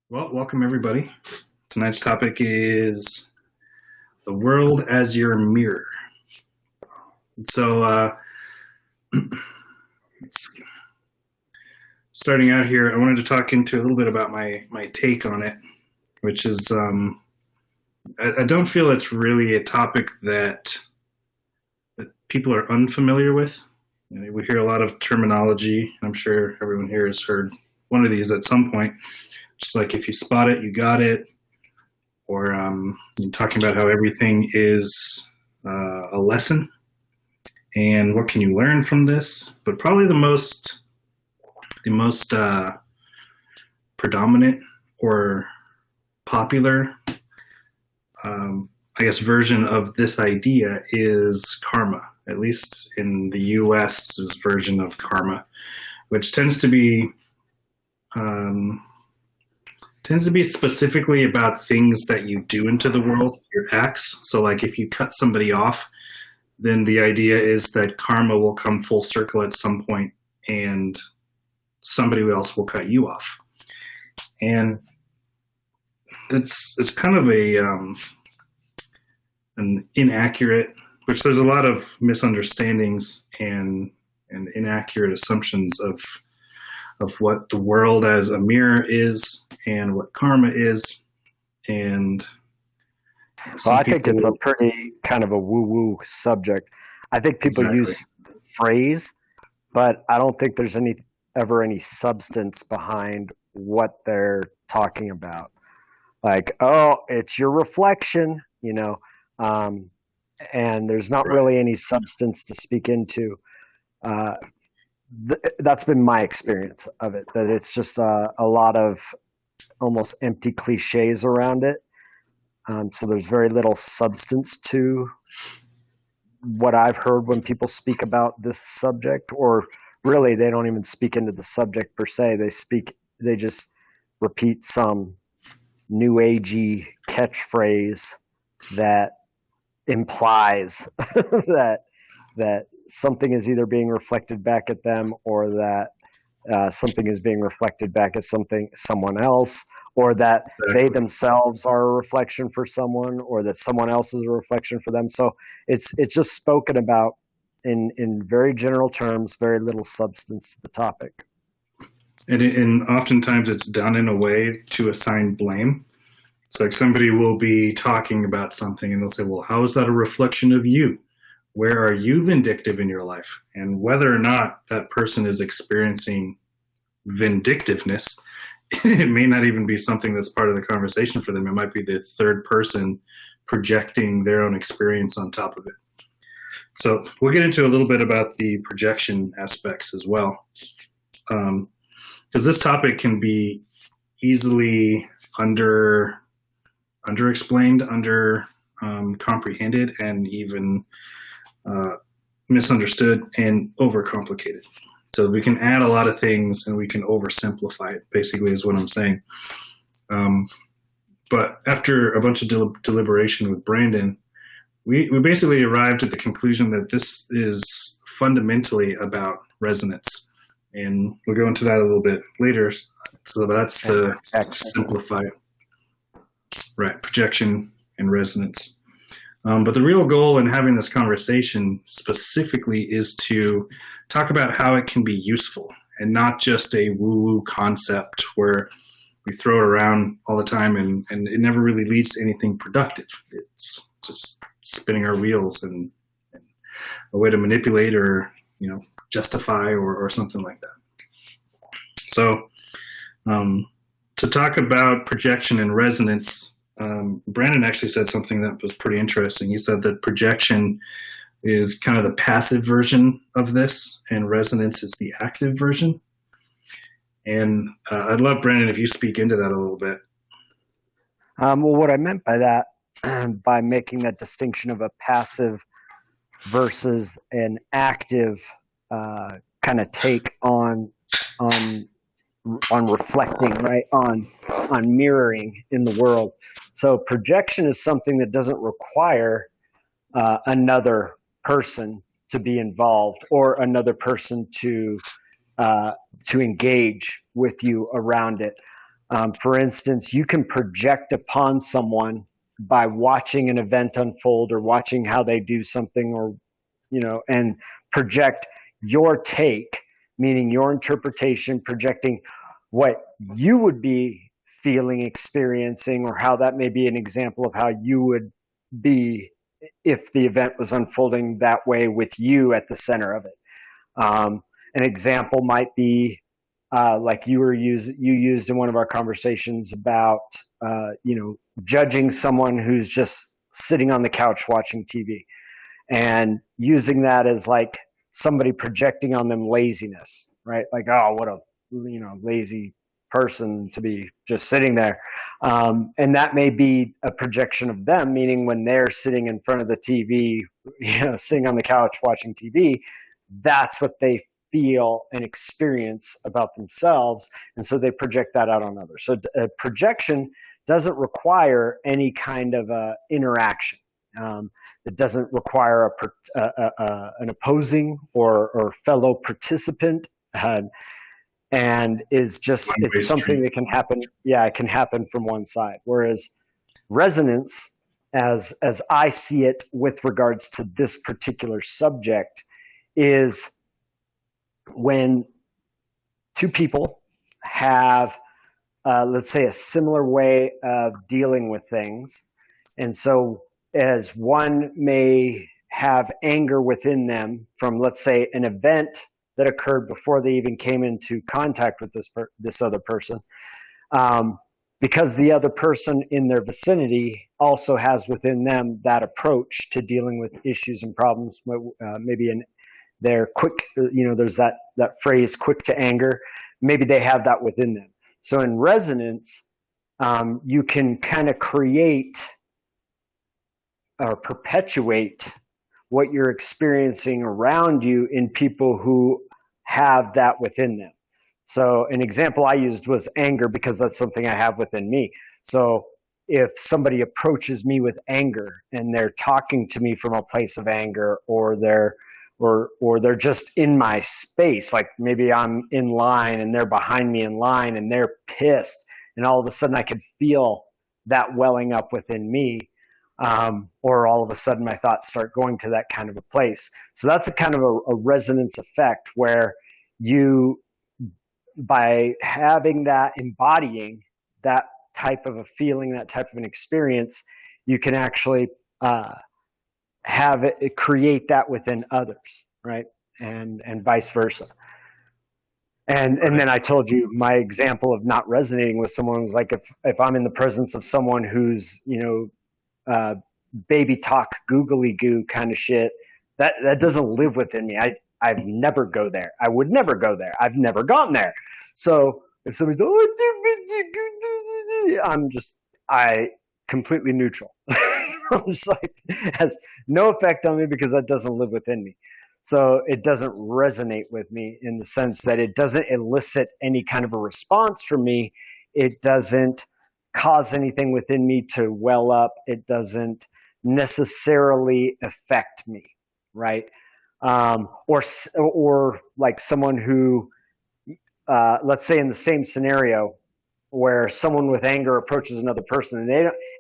Well, welcome everybody. Tonight's topic is the world as your mirror. So, starting out here, I wanted to talk into a little bit about my take on it, which is I don't feel it's really a topic that people are unfamiliar with. We hear a lot of terminology. I'm sure everyone here has heard one of these at some point. Just like if you spot it, you got it, or talking about how everything is a lesson and what can you learn from this. But probably the most predominant or popular, I guess, version of this idea is karma. At least in the U.S.'s version of karma, which um, tends to be specifically about things that you do into the world, your acts. So, like if you cut somebody off, then the idea is that karma will come full circle at some point, and somebody else will cut you off. And it's kind of an inaccurate, which there's a lot of misunderstandings and inaccurate assumptions of what the world as a mirror is and what karma is. And Well, some I think people it's a pretty kind of a woo-woo subject. I think people exactly use the phrase, but I don't think there's any substance behind what they're talking about. Like, oh, it's your reflection, um, and there's not right. really any substance to speak into. Uh, that's been my experience of it, that it's just a lot of almost empty cliches around it. So there's very little substance to what I've heard when people speak about this subject, or really they don't even speak into the subject per se. They just repeat some new agey catchphrase that implies that something is either being reflected back at them, or that something is being reflected back at someone else, or that they Exactly. themselves are a reflection for someone, or that someone else is a reflection for them. So it's just spoken about in very general terms, very little substance to the topic. And oftentimes it's done in a way to assign blame. It's like somebody will be talking about something and they'll say, well, how is that a reflection of you? Where are you vindictive in your life? And whether or not that person is experiencing vindictiveness, it may not even be something that's part of the conversation for them. It might be the third person projecting their own experience on top of it. So we'll get into a little bit about the projection aspects as well, because this topic can be easily under explained, under comprehended, and even misunderstood and overcomplicated. So we can add a lot of things and we can oversimplify it, basically, is what I'm saying. Um, but after a bunch of deliberation with Brandon, we basically arrived at the conclusion that this is fundamentally about resonance. And we'll go into that a little bit later. So that's And to projection. simplify it. Right, projection and resonance. But the real goal in having this conversation specifically is to talk about how it can be useful and not just a woo-woo concept where we throw it around all the time and it never really leads to anything productive. It's just spinning our wheels and a way to manipulate or, justify or something like that. So to talk about projection and resonance, Brandon actually said something that was pretty interesting. He said that projection is kind of the passive version of this, and resonance is the active version. And I'd love, Brandon, if you speak into that a little bit. Well, what I meant by that, by making that distinction of a passive versus an active kind of take on reflecting, right, on mirroring in the world. So projection is something that doesn't require another person to be involved, or another person to engage with you around it. For instance, you can project upon someone by watching an event unfold or watching how they do something, or, and project your take, meaning your interpretation, projecting what you would be feeling, experiencing, or how that may be an example of how you would be if the event was unfolding that way with you at the center of it. An example might be like you used in one of our conversations about judging someone who's just sitting on the couch watching TV, and using that as like somebody projecting on them laziness, right? Like, oh, what a lazy person to be just sitting there. And that may be a projection of them, meaning when they're sitting in front of the TV, sitting on the couch watching TV, that's what they feel and experience about themselves. And so they project that out on others. So projection doesn't require any kind of interaction. It doesn't require an opposing or fellow participant, and is just, it's something that can happen. Yeah, it can happen from one side. Whereas resonance, as I see it with regards to this particular subject, is when two people have, let's say, a similar way of dealing with things. And so as one may have anger within them from, let's say, an event that occurred before they even came into contact with this other person, because the other person in their vicinity also has within them that approach to dealing with issues and problems, maybe they're quick, there's that phrase, quick to anger. Maybe they have that within them. So in resonance, you can kind of create or perpetuate what you're experiencing around you in people who have that within them. So an example I used was anger, because that's something I have within me. So if somebody approaches me with anger and they're talking to me from a place of anger, or they're just in my space, like maybe I'm in line and they're behind me in line and they're pissed, and all of a sudden I can feel that welling up within me, or all of a sudden my thoughts start going to that kind of a place. So that's a kind of a resonance effect, where you, by having that, embodying that type of a feeling, that type of an experience, you can actually have it create that within others, right? And vice versa. And then I told you my example of not resonating with someone was like, if I'm in the presence of someone who's, baby talk, googly goo kind of shit, that doesn't live within me. I'd never go there. I would never go there. I've never gone there. So if somebody's, I completely neutral. I'm just like, it has no effect on me because that doesn't live within me. So it doesn't resonate with me in the sense that it doesn't elicit any kind of a response from me. It doesn't cause anything within me to well up. It doesn't necessarily affect me, right? Or like someone who, let's say in the same scenario, where someone with anger approaches another person,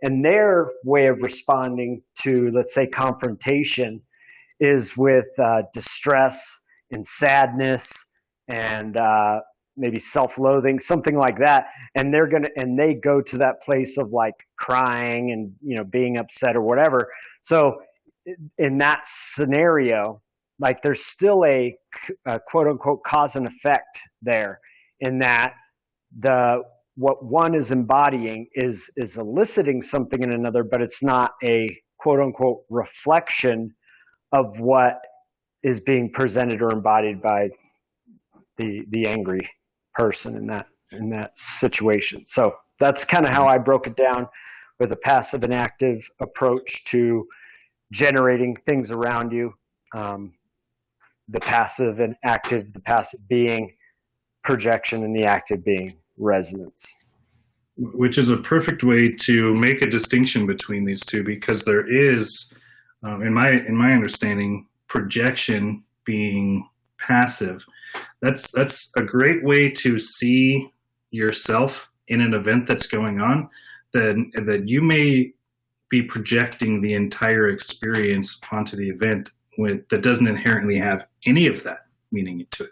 and their way of responding to, let's say, confrontation is with distress and sadness and maybe self-loathing, something like that. And they go to that place of like crying and, being upset or whatever. So in that scenario, like there's still a quote unquote cause and effect there, in that what one is embodying is eliciting something in another, but it's not a quote unquote reflection of what is being presented or embodied by the angry person in that situation. So that's kind of how I broke it down, with a passive and active approach to generating things around you. The passive and active, the passive being projection and the active being resonance. Which is a perfect way to make a distinction between these two, because there is, in my understanding, projection being passive. That's a great way to see yourself in an event that's going on, then that you may be projecting the entire experience onto the event that doesn't inherently have any of that meaning to it.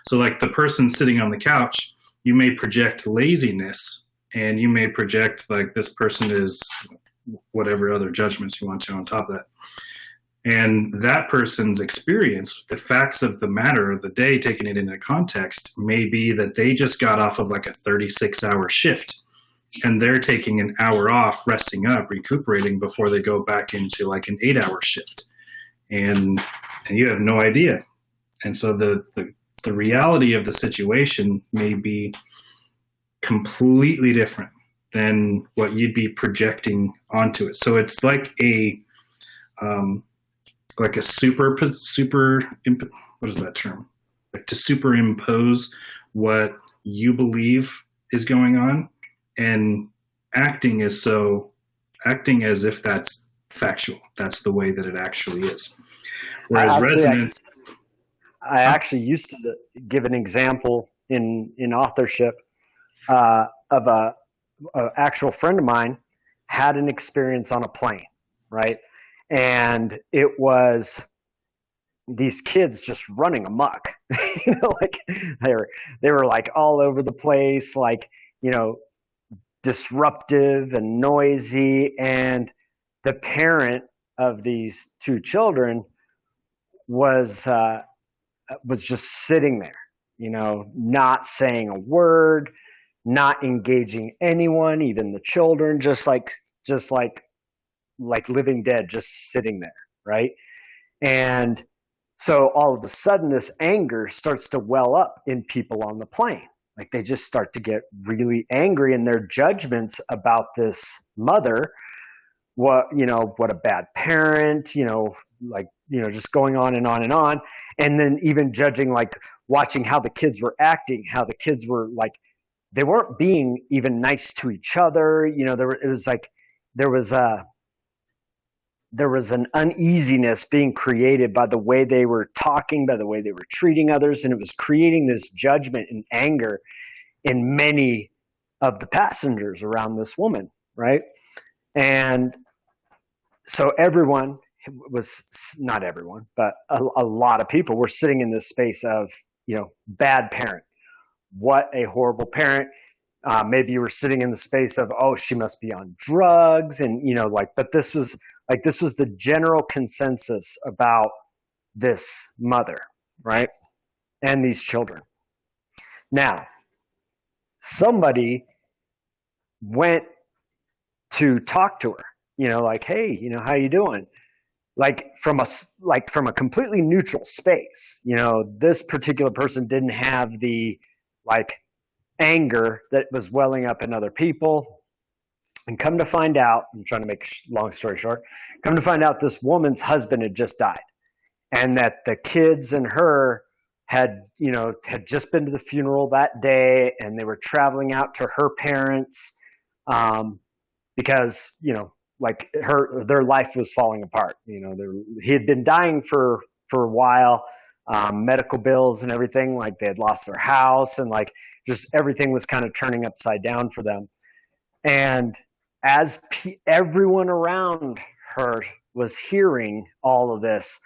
So like the person sitting on the couch, you may project laziness, and you may project like this person is whatever other judgments you want to on top of that. And that person's experience, the facts of the matter of the day, taking it into context, may be that they just got off of like a 36-hour shift, and they're taking an hour off, resting up, recuperating before they go back into like an 8-hour shift. And you have no idea. And so the reality of the situation may be completely different than what you'd be projecting onto it. So it's like a what is that term? Like to superimpose what you believe is going on, and acting as if that's factual. That's the way that it actually is. Whereas resonance. I actually used to give an example in authorship of a actual friend of mine had an experience on a plane, right? And it was these kids just running amok, like they were like all over the place, like, disruptive and noisy. And the parent of these two children was just sitting there, not saying a word, not engaging anyone, even the children, just like living dead, just sitting there, right? And so all of a sudden this anger starts to well up in people on the plane. Like they just start to get really angry in their judgments about this mother. What a bad parent, just going on and on and on. And then even judging, like watching how the kids were acting, how the kids were like, they weren't being even nice to each other. There was an uneasiness being created by the way they were talking, by the way they were treating others. And it was creating this judgment and anger in many of the passengers around this woman, right? And so everyone was, not everyone, but a lot of people were sitting in this space of, bad parent. What a horrible parent. Maybe you were sitting in the space of, oh, she must be on drugs. And, but this was the general consensus about this mother, right? And these children. Now, somebody went to talk to her, like, hey, how you doing? Like from a completely neutral space. This particular person didn't have the anger that was welling up in other people. And come to find out, I'm trying to make a long story short, come to find out this woman's husband had just died, and that the kids and her had just been to the funeral that day, and they were traveling out to her parents because, their life was falling apart. He had been dying for a while, medical bills and everything, like they had lost their house, and just everything was kind of turning upside down for them. And as everyone around her was hearing all of this,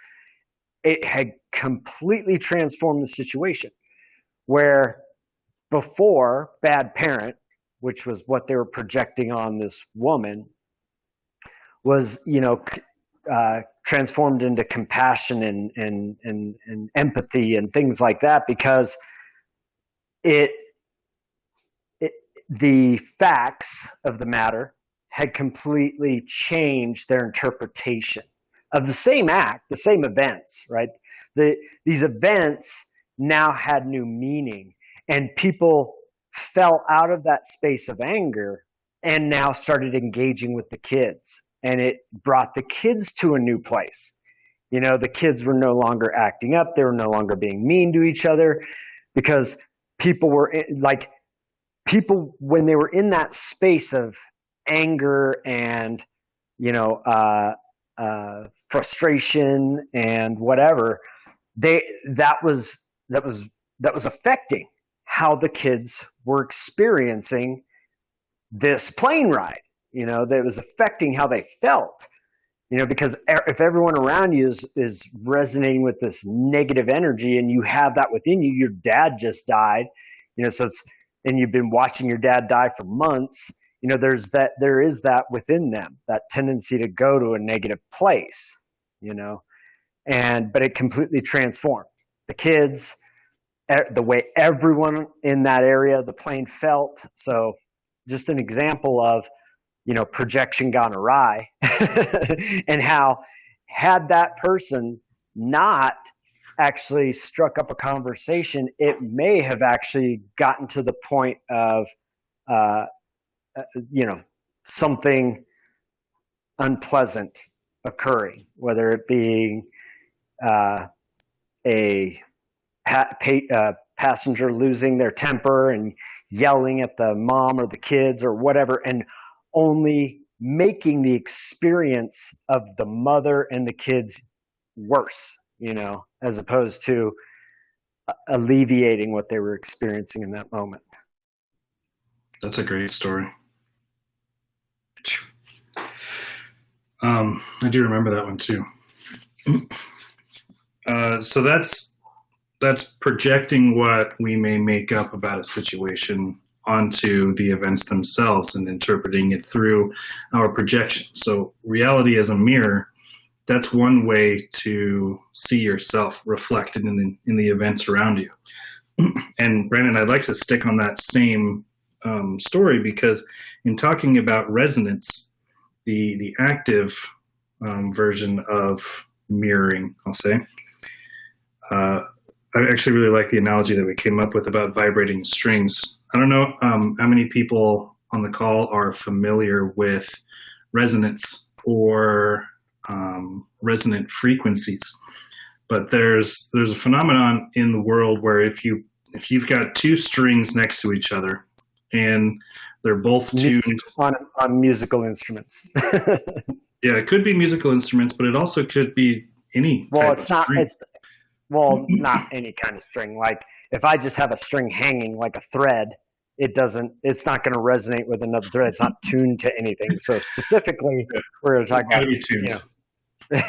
it had completely transformed the situation, where before bad parent, which was what they were projecting on this woman, was, transformed into compassion and empathy and things like that, because the facts of the matter had completely changed their interpretation of the same act, the same events, right? These events now had new meaning, and people fell out of that space of anger and now started engaging with the kids. And it brought the kids to a new place. The kids were no longer acting up. They were no longer being mean to each other, because people were when they were in that space of anger and, frustration and whatever, that was affecting how the kids were experiencing this plane ride, that was affecting how they felt, because if everyone around you is resonating with this negative energy and you have that within you, your dad just died, and you've been watching your dad die for months, there is that within them, that tendency to go to a negative place, but it completely transformed the kids, the way everyone in that area, the plane felt. So just an example of, projection gone awry and how had that person not actually struck up a conversation, it may have actually gotten to the point of, something unpleasant occurring, whether it being a passenger losing their temper and yelling at the mom or the kids or whatever, and only making the experience of the mother and the kids worse, as opposed to alleviating what they were experiencing in that moment. That's a great story. I do remember that one too. So that's projecting what we may make up about a situation onto the events themselves and interpreting it through our projection. So reality as a mirror, that's one way to see yourself reflected in the events around you. And Brandon, I'd like to stick on that same story, because in talking about resonance, the active version of mirroring, I'll say, I actually really like the analogy that we came up with about vibrating strings. I don't know how many people on the call are familiar with resonance or resonant frequencies, but there's a phenomenon in the world where if you've got two strings next to each other and they're both tuned on musical instruments. Yeah, it could be musical instruments, but it also could be any type of string. Not any kind of string. Like if I just have a string hanging like a thread, it's not going to resonate with another thread. It's not tuned to anything. So specifically, we're going to talk about, be tuned.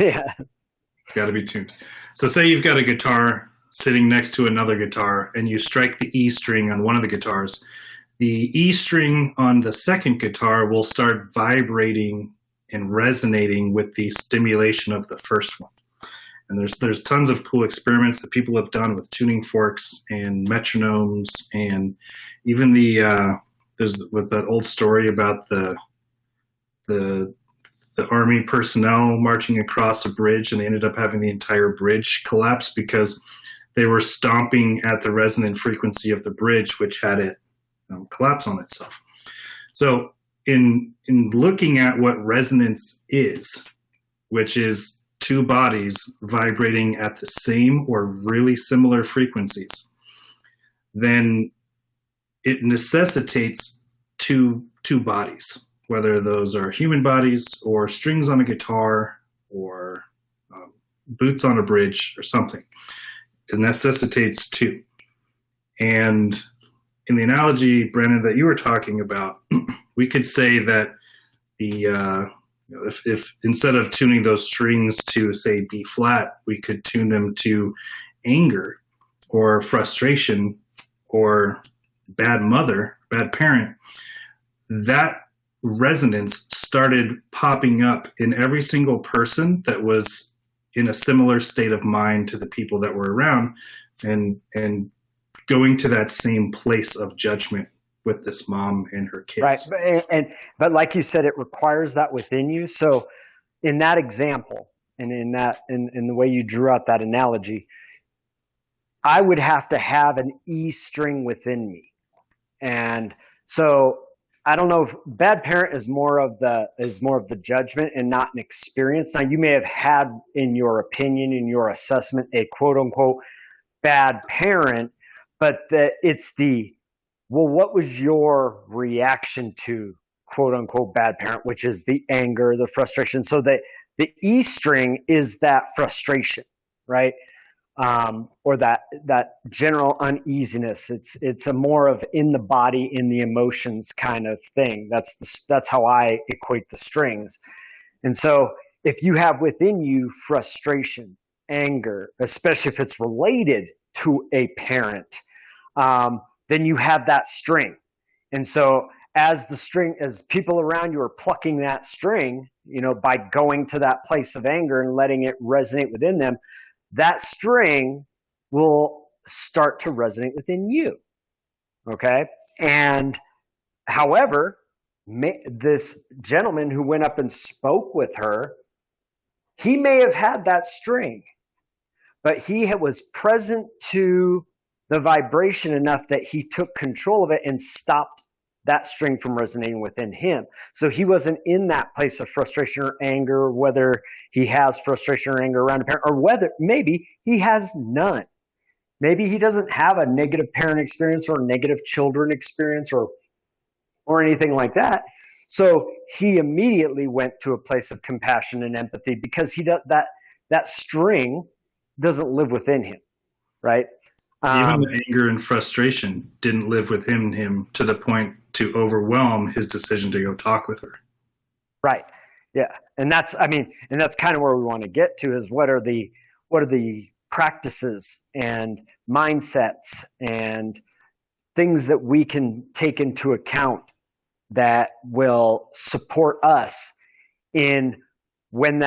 Yeah. It's got to be tuned. So say you've got a guitar sitting next to another guitar and you strike the E string on one of the guitars. The E string on the second guitar will start vibrating and resonating with the stimulation of the first one. And there's tons of cool experiments that people have done with tuning forks and metronomes, and even there's with that old story about the army personnel marching across a bridge, and they ended up having the entire bridge collapse because they were stomping at the resonant frequency of the bridge, which had it collapse on itself. So in looking at what resonance is, which is two bodies vibrating at the same or really similar frequencies, then it necessitates two bodies, whether those are human bodies or strings on a guitar or boots on a bridge or something. It necessitates two. And in the analogy, Brandon, that you were talking about, we could say that if instead of tuning those strings to, say, B flat, we could tune them to anger or frustration or bad mother, bad parent, that resonance started popping up in every single person that was in a similar state of mind to the people that were around, and going to that same place of judgment with this mom and her kids. Right. But like you said, it requires that within you. So in that example, and in the way you drew out that analogy, I would have to have an E string within me. And so I don't know if bad parent is more of the judgment and not an experience. Now you may have had, in your opinion, in your assessment, a quote unquote bad parent, but what was your reaction to quote unquote bad parent, which is the anger, the frustration. So the E string is that frustration, right? or that general uneasiness. It's a more of in the body, in the emotions kind of thing. That's how I equate the strings. And so if you have within you frustration, anger, especially if it's related to a parent, then you have that string. And so as people around you are plucking that string, by going to that place of anger and letting it resonate within them, that string will start to resonate within you. Okay. And however, this gentleman who went up and spoke with her, he may have had that string, but he was present to the vibration enough that he took control of it and stopped that string from resonating within him. So he wasn't in that place of frustration or anger, whether he has frustration or anger around a parent, or whether maybe he has none. Maybe he doesn't have a negative parent experience or negative children experience or anything like that. So he immediately went to a place of compassion and empathy because that string doesn't live within him, right? Even the anger and frustration didn't live within him to the point to overwhelm his decision to go talk with her. Right. Yeah. And that's kind of where we want to get to is what are the practices and mindsets and things that we can take into account that will support us in when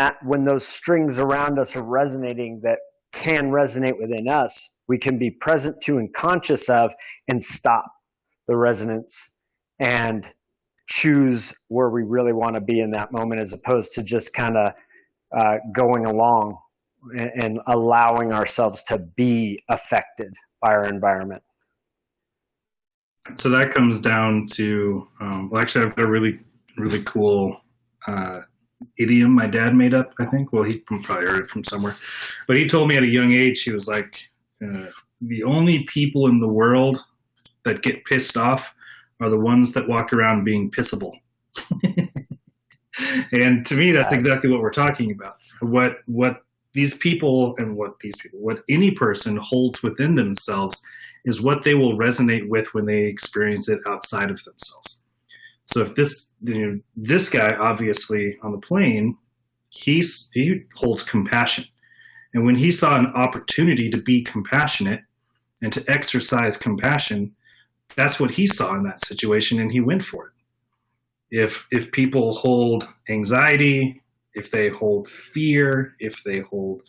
those strings around us are resonating that can resonate within us, we can be present to and conscious of and stop the resonance and choose where we really want to be in that moment, as opposed to just kind of going along and allowing ourselves to be affected by our environment. So that comes down to, actually I've got a really, really cool idiom my dad made up, I think. Well, he probably heard it from somewhere. But he told me at a young age, he was like, the only people in the world that get pissed off are the ones that walk around being pissable. And to me, that's exactly what we're talking about. What any person holds within themselves is what they will resonate with when they experience it outside of themselves. So if this guy, obviously on the plane, he holds compassion. And when he saw an opportunity to be compassionate and to exercise compassion, that's what he saw in that situation, and he went for it. If people hold anxiety, if they hold fear, if they hold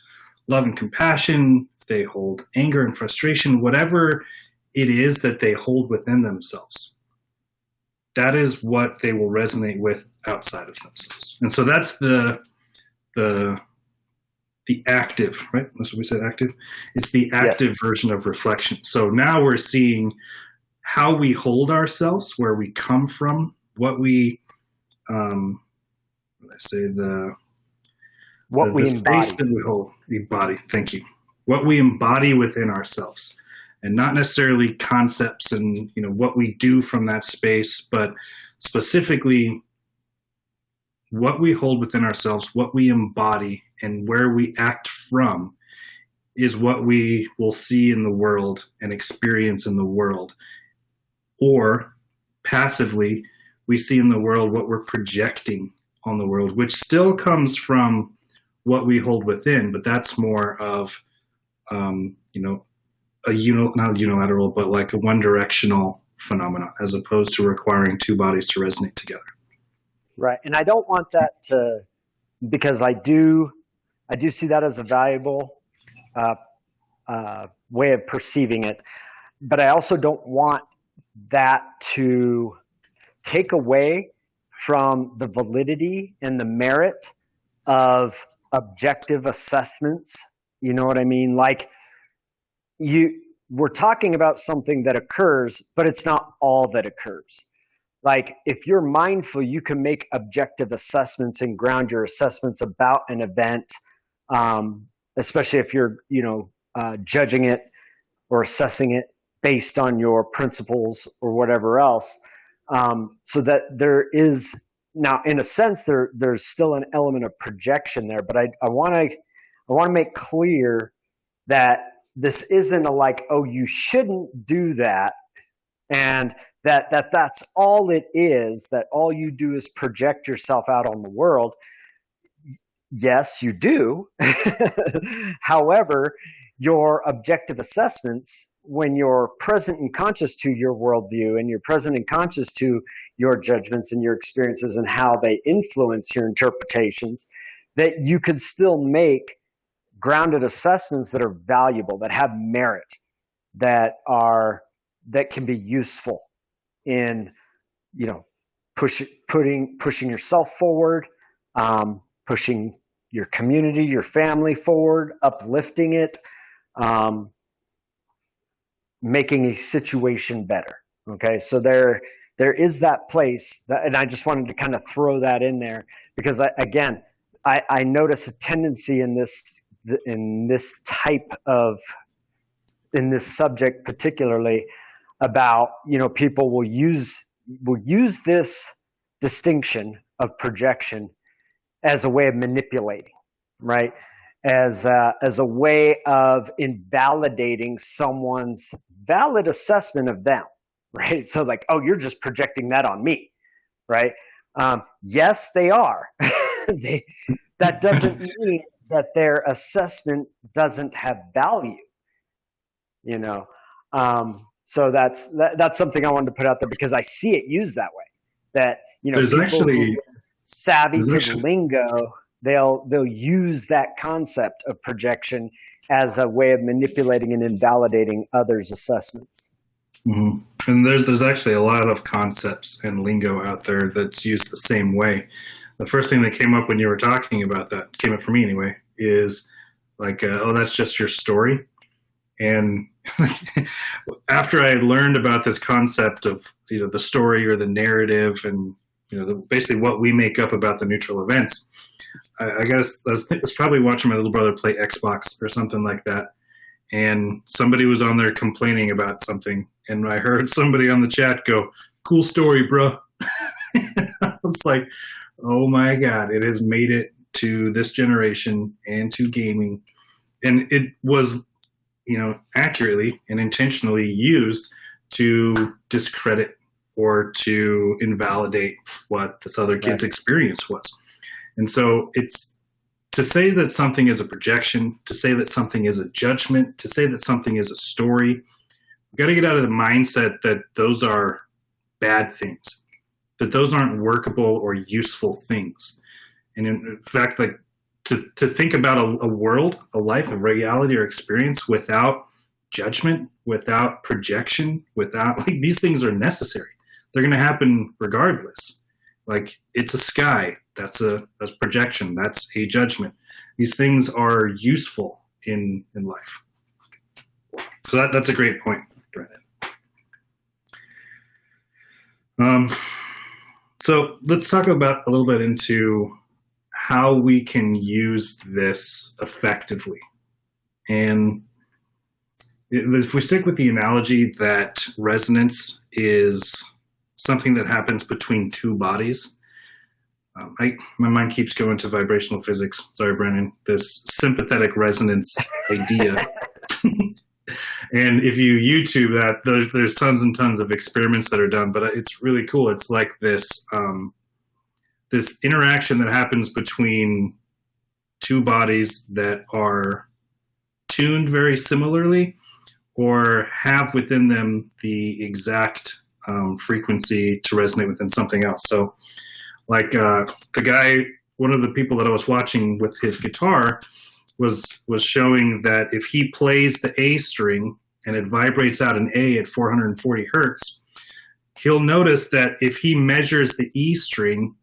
love and compassion, if they hold anger and frustration, whatever it is that they hold within themselves, that is what they will resonate with outside of themselves. And so that's the active, right? That's what we said, active. It's the active version of reflection. So now we're seeing how we hold ourselves, where we come from, what we, the space that we hold, embody. Thank you. What we embody within ourselves, and not necessarily concepts and what we do from that space, but specifically what we hold within ourselves, what we embody, and where we act from is what we will see in the world and experience in the world. Or passively, we see in the world what we're projecting on the world, which still comes from what we hold within, but that's more of, not unilateral, but like a one-directional phenomena, as opposed to requiring two bodies to resonate together. Right. And I don't want that to, because I do see that as a valuable way of perceiving it, but I also don't want that to take away from the validity and the merit of objective assessments. You know what I mean? Like we're talking about something that occurs, but it's not all that occurs. Like if you're mindful, you can make objective assessments and ground your assessments about an event, especially if you're, judging it or assessing it based on your principles or whatever else. So that there is now, in a sense, there's still an element of projection there. But I want to make clear that this isn't a like, oh, you shouldn't do that, and that's all it is, that all you do is project yourself out on the world. Yes, you do. However, your objective assessments, when you're present and conscious to your worldview and you're present and conscious to your judgments and your experiences and how they influence your interpretations, that you can still make grounded assessments that are valuable, that have merit, that can be useful in, pushing yourself forward, pushing your community, your family forward, uplifting it, making a situation better. Okay, so there is that place, and I just wanted to kind of throw that in there because I notice a tendency in this subject particularly about, people will use this distinction of projection as a way of manipulating, right? As a way of invalidating someone's valid assessment of them, right? So like, oh, you're just projecting that on me, right? Yes, they are. That doesn't mean that their assessment doesn't have value, So that's something I wanted to put out there because I see it used that way. That there's actually savvy to lingo, they'll use that concept of projection as a way of manipulating and invalidating others' assessments. Mm-hmm. And there's actually a lot of concepts and lingo out there that's used the same way. The first thing that came up when you were talking about that, came up for me anyway, is like, oh, that's just your story. And after I learned about this concept of, the story or the narrative and, basically what we make up about the neutral events, I guess I was probably watching my little brother play Xbox or something like that. And somebody was on there complaining about something. And I heard somebody on the chat go, "Cool story, bro." I was like, oh my God, it has made it to this generation and to gaming. And it was, accurately and intentionally used to discredit or to invalidate what this other kid's experience was. And so it's to say that something is a projection, to say that something is a judgment, to say that something is a story, we've got to get out of the mindset that those are bad things, that those aren't workable or useful things. And in fact, like to think about a world, a life, a reality or experience without judgment, without projection, without these things are necessary. They're going to happen regardless. Like it's a sky, that's projection, that's a judgment. These things are useful in life. So that's a great point, Brandon. So let's talk about a little bit into how we can use this effectively. And if we stick with the analogy that resonance is something that happens between two bodies, my mind keeps going to vibrational physics. Sorry, Brandon. This sympathetic resonance idea. And if you YouTube that, there's tons and tons of experiments that are done, but it's really cool. It's like this this interaction that happens between two bodies that are tuned very similarly or have within them the exact frequency to resonate within something else. So like the guy, one of the people that I was watching with his guitar was showing that if he plays the A string and it vibrates out an A at 440 hertz, he'll notice that if he measures the E string,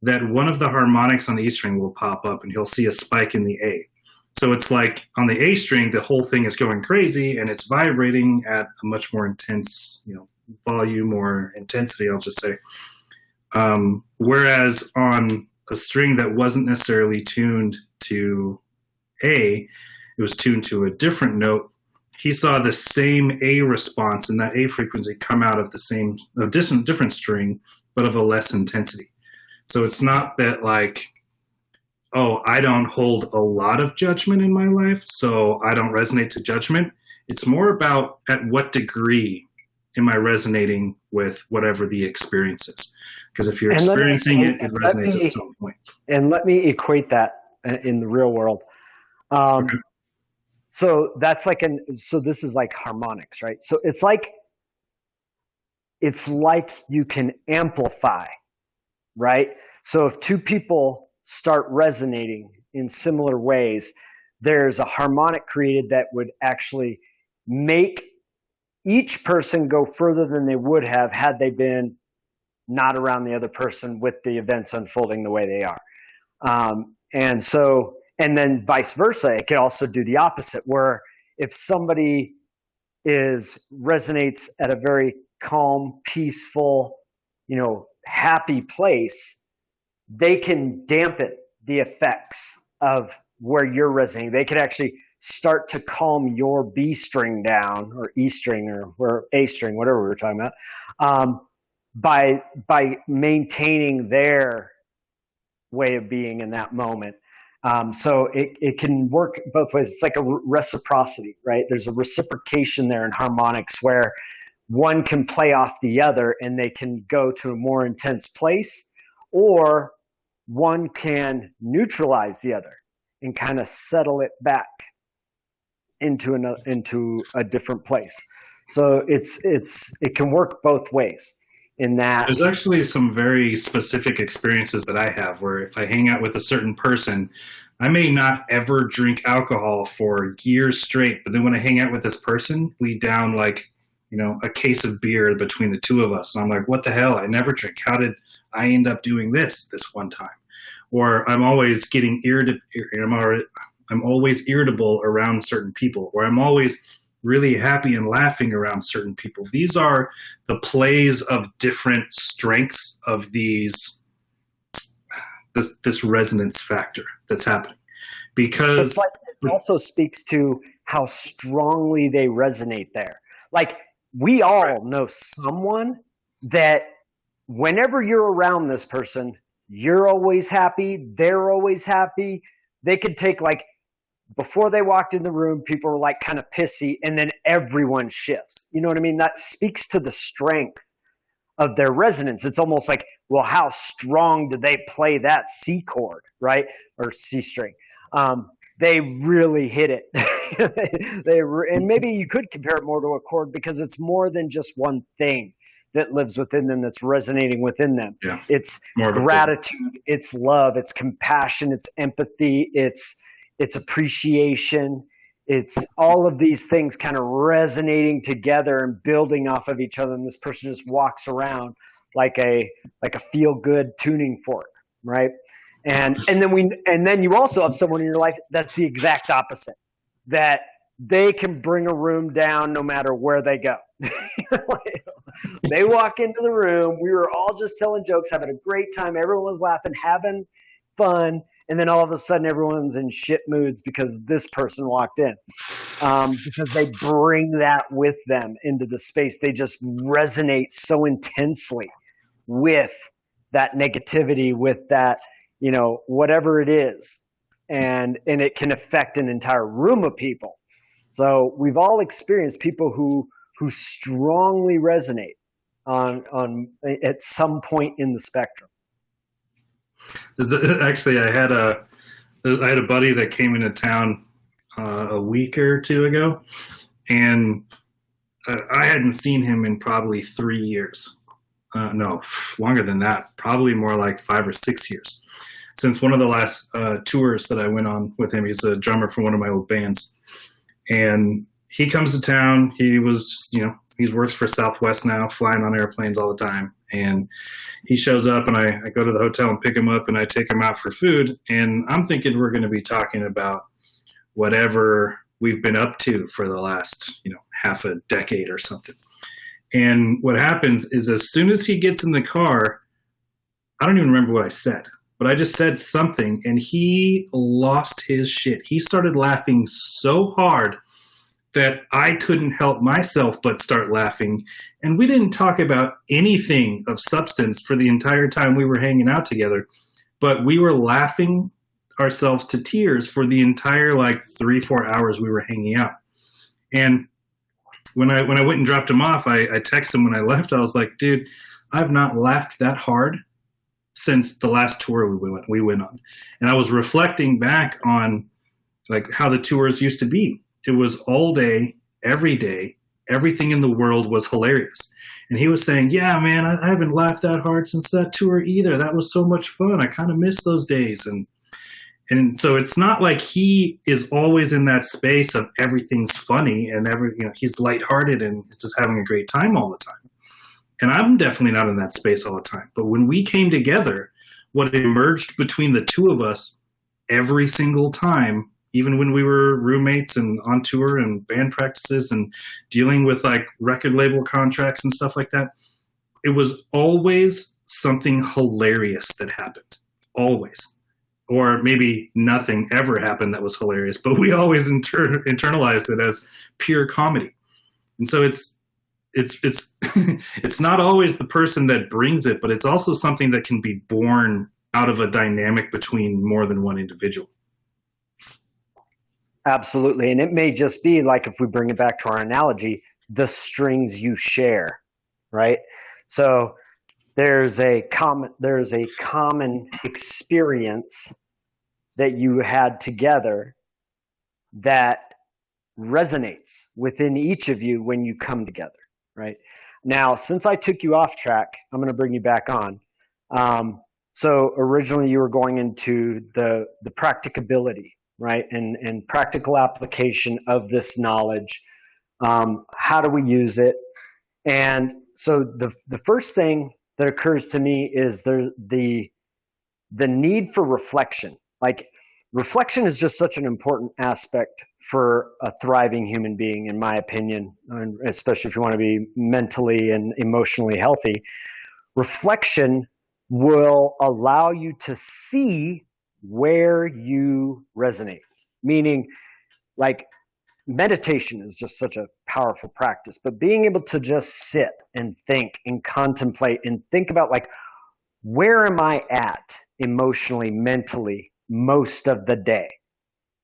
that one of the harmonics on the E string will pop up and he'll see a spike in the A. So it's like on the A string, the whole thing is going crazy and it's vibrating at a much more intense, volume or intensity, I'll just say. Whereas on a string that wasn't necessarily tuned to A, it was tuned to a different note, he saw the same A response and that A frequency come out of the same, different string, but of a less intensity. So it's not that like oh, I don't hold a lot of judgment in my life, so I don't resonate to judgment. It's more about at what degree am I resonating with whatever the experience is. Because if you're And let me experiencing it, it and let resonates at me some point. and let me equate that in the real world. Okay. So that's like so this is like harmonics, right? So it's like you can amplify, right? So if two people start resonating in similar ways, there's a harmonic created that would actually make each person go further than they would have had they been not around the other person with the events unfolding the way they are. And then vice versa, it could also do the opposite, where if somebody resonates at a very calm, peaceful, happy place, they can dampen the effects of where you're resonating. They could actually start to calm your B string down, or E string, or A string, whatever we were talking about, by maintaining their way of being in that moment. So it can work both ways. It's like a reciprocity, right? There's a reciprocation there in harmonics where one can play off the other and they can go to a more intense place, or one can neutralize the other and kind of settle it back into a different place. So it can work both ways in that. There's actually some very specific experiences that I have where if I hang out with a certain person, I may not ever drink alcohol for years straight, but then when I hang out with this person, we down like, a case of beer between the two of us. And I'm like, what the hell? I never drink. How did I end up doing this one time? Or I'm always getting I'm always irritable around certain people, or I'm always really happy and laughing around certain people. These are the plays of different strengths of this resonance factor that's happening. Because it's like it also speaks to how strongly they resonate there. Like we all know someone that whenever you're around this person, you're always happy, they're always happy. They could take like, before they walked in the room, people were like kind of pissy, and then everyone shifts. You know what I mean? That speaks to the strength of their resonance. It's almost like, well, how strong do they play that C chord, right? Or C string. They really hit it. And maybe you could compare it more to a chord because it's more than just one thing that lives within them that's resonating within them. Yeah, it's gratitude, it's love, it's compassion, it's empathy, it's appreciation. It's all of these things kind of resonating together and building off of each other. And this person just walks around like a feel good tuning fork, right? And then you also have someone in your life that's the exact opposite, that they can bring a room down no matter where they go. They walk into the room, we were all just telling jokes, having a great time, everyone was laughing, having fun, and then all of a sudden everyone's in shit moods because this person walked in. Because they bring that with them into the space. They just resonate so intensely with that negativity, with that, whatever it is. And it can affect an entire room of people. So we've all experienced people who strongly resonate on at some point in the spectrum. Actually, I had a buddy that came into town a week or two ago, and I hadn't seen him in probably 3 years. No, longer than that. Probably more like 5 or 6 years. Since one of the last tours that I went on with him, he's a drummer for one of my old bands. And he comes to town. He was just, he works for Southwest now, flying on airplanes all the time. And he shows up, and I go to the hotel and pick him up, and I take him out for food. And I'm thinking we're going to be talking about whatever we've been up to for the last, half a decade or something. And what happens is as soon as he gets in the car, I don't even remember what I said, but I just said something, and he lost his shit. He started laughing so hard that I couldn't help myself but start laughing. And we didn't talk about anything of substance for the entire time we were hanging out together, but we were laughing ourselves to tears for the entire like 3-4 hours we were hanging out. And when I went and dropped him off, I texted him when I left. I was like, dude, I've not laughed that hard since the last tour we went on. And I was reflecting back on like how the tours used to be. It was all day, every day, everything in the world was hilarious. And he was saying, yeah, man, I haven't laughed that hard since that tour either. That was so much fun. I kind of miss those days. And so it's not like he is always in that space of everything's funny and he's lighthearted and just having a great time all the time. And I'm definitely not in that space all the time. But when we came together, what emerged between the two of us every single time, even when we were roommates and on tour and band practices and dealing with like record label contracts and stuff like that, it was always something hilarious that happened. Always. Or maybe nothing ever happened that was hilarious, but we always internalized it as pure comedy. And so it's it's not always the person that brings it, but it's also something that can be born out of a dynamic between more than one individual. Absolutely. And it may just be like, if we bring it back to our analogy, the strings you share, right? So there's a common experience that you had together that resonates within each of you when you come together, right? Now, since I took you off track, I'm going to bring you back on. So originally you were going into the practicability, right? And practical application of this knowledge. How do we use it? And so the first thing that occurs to me is the need for reflection. Like, reflection is just such an important aspect for a thriving human being, in my opinion, and especially if you want to be mentally and emotionally healthy. Reflection will allow you to see where you resonate. Meaning, like, meditation is just such a powerful practice, but being able to just sit and think and contemplate and think about, like, where am I at emotionally, mentally, most of the day,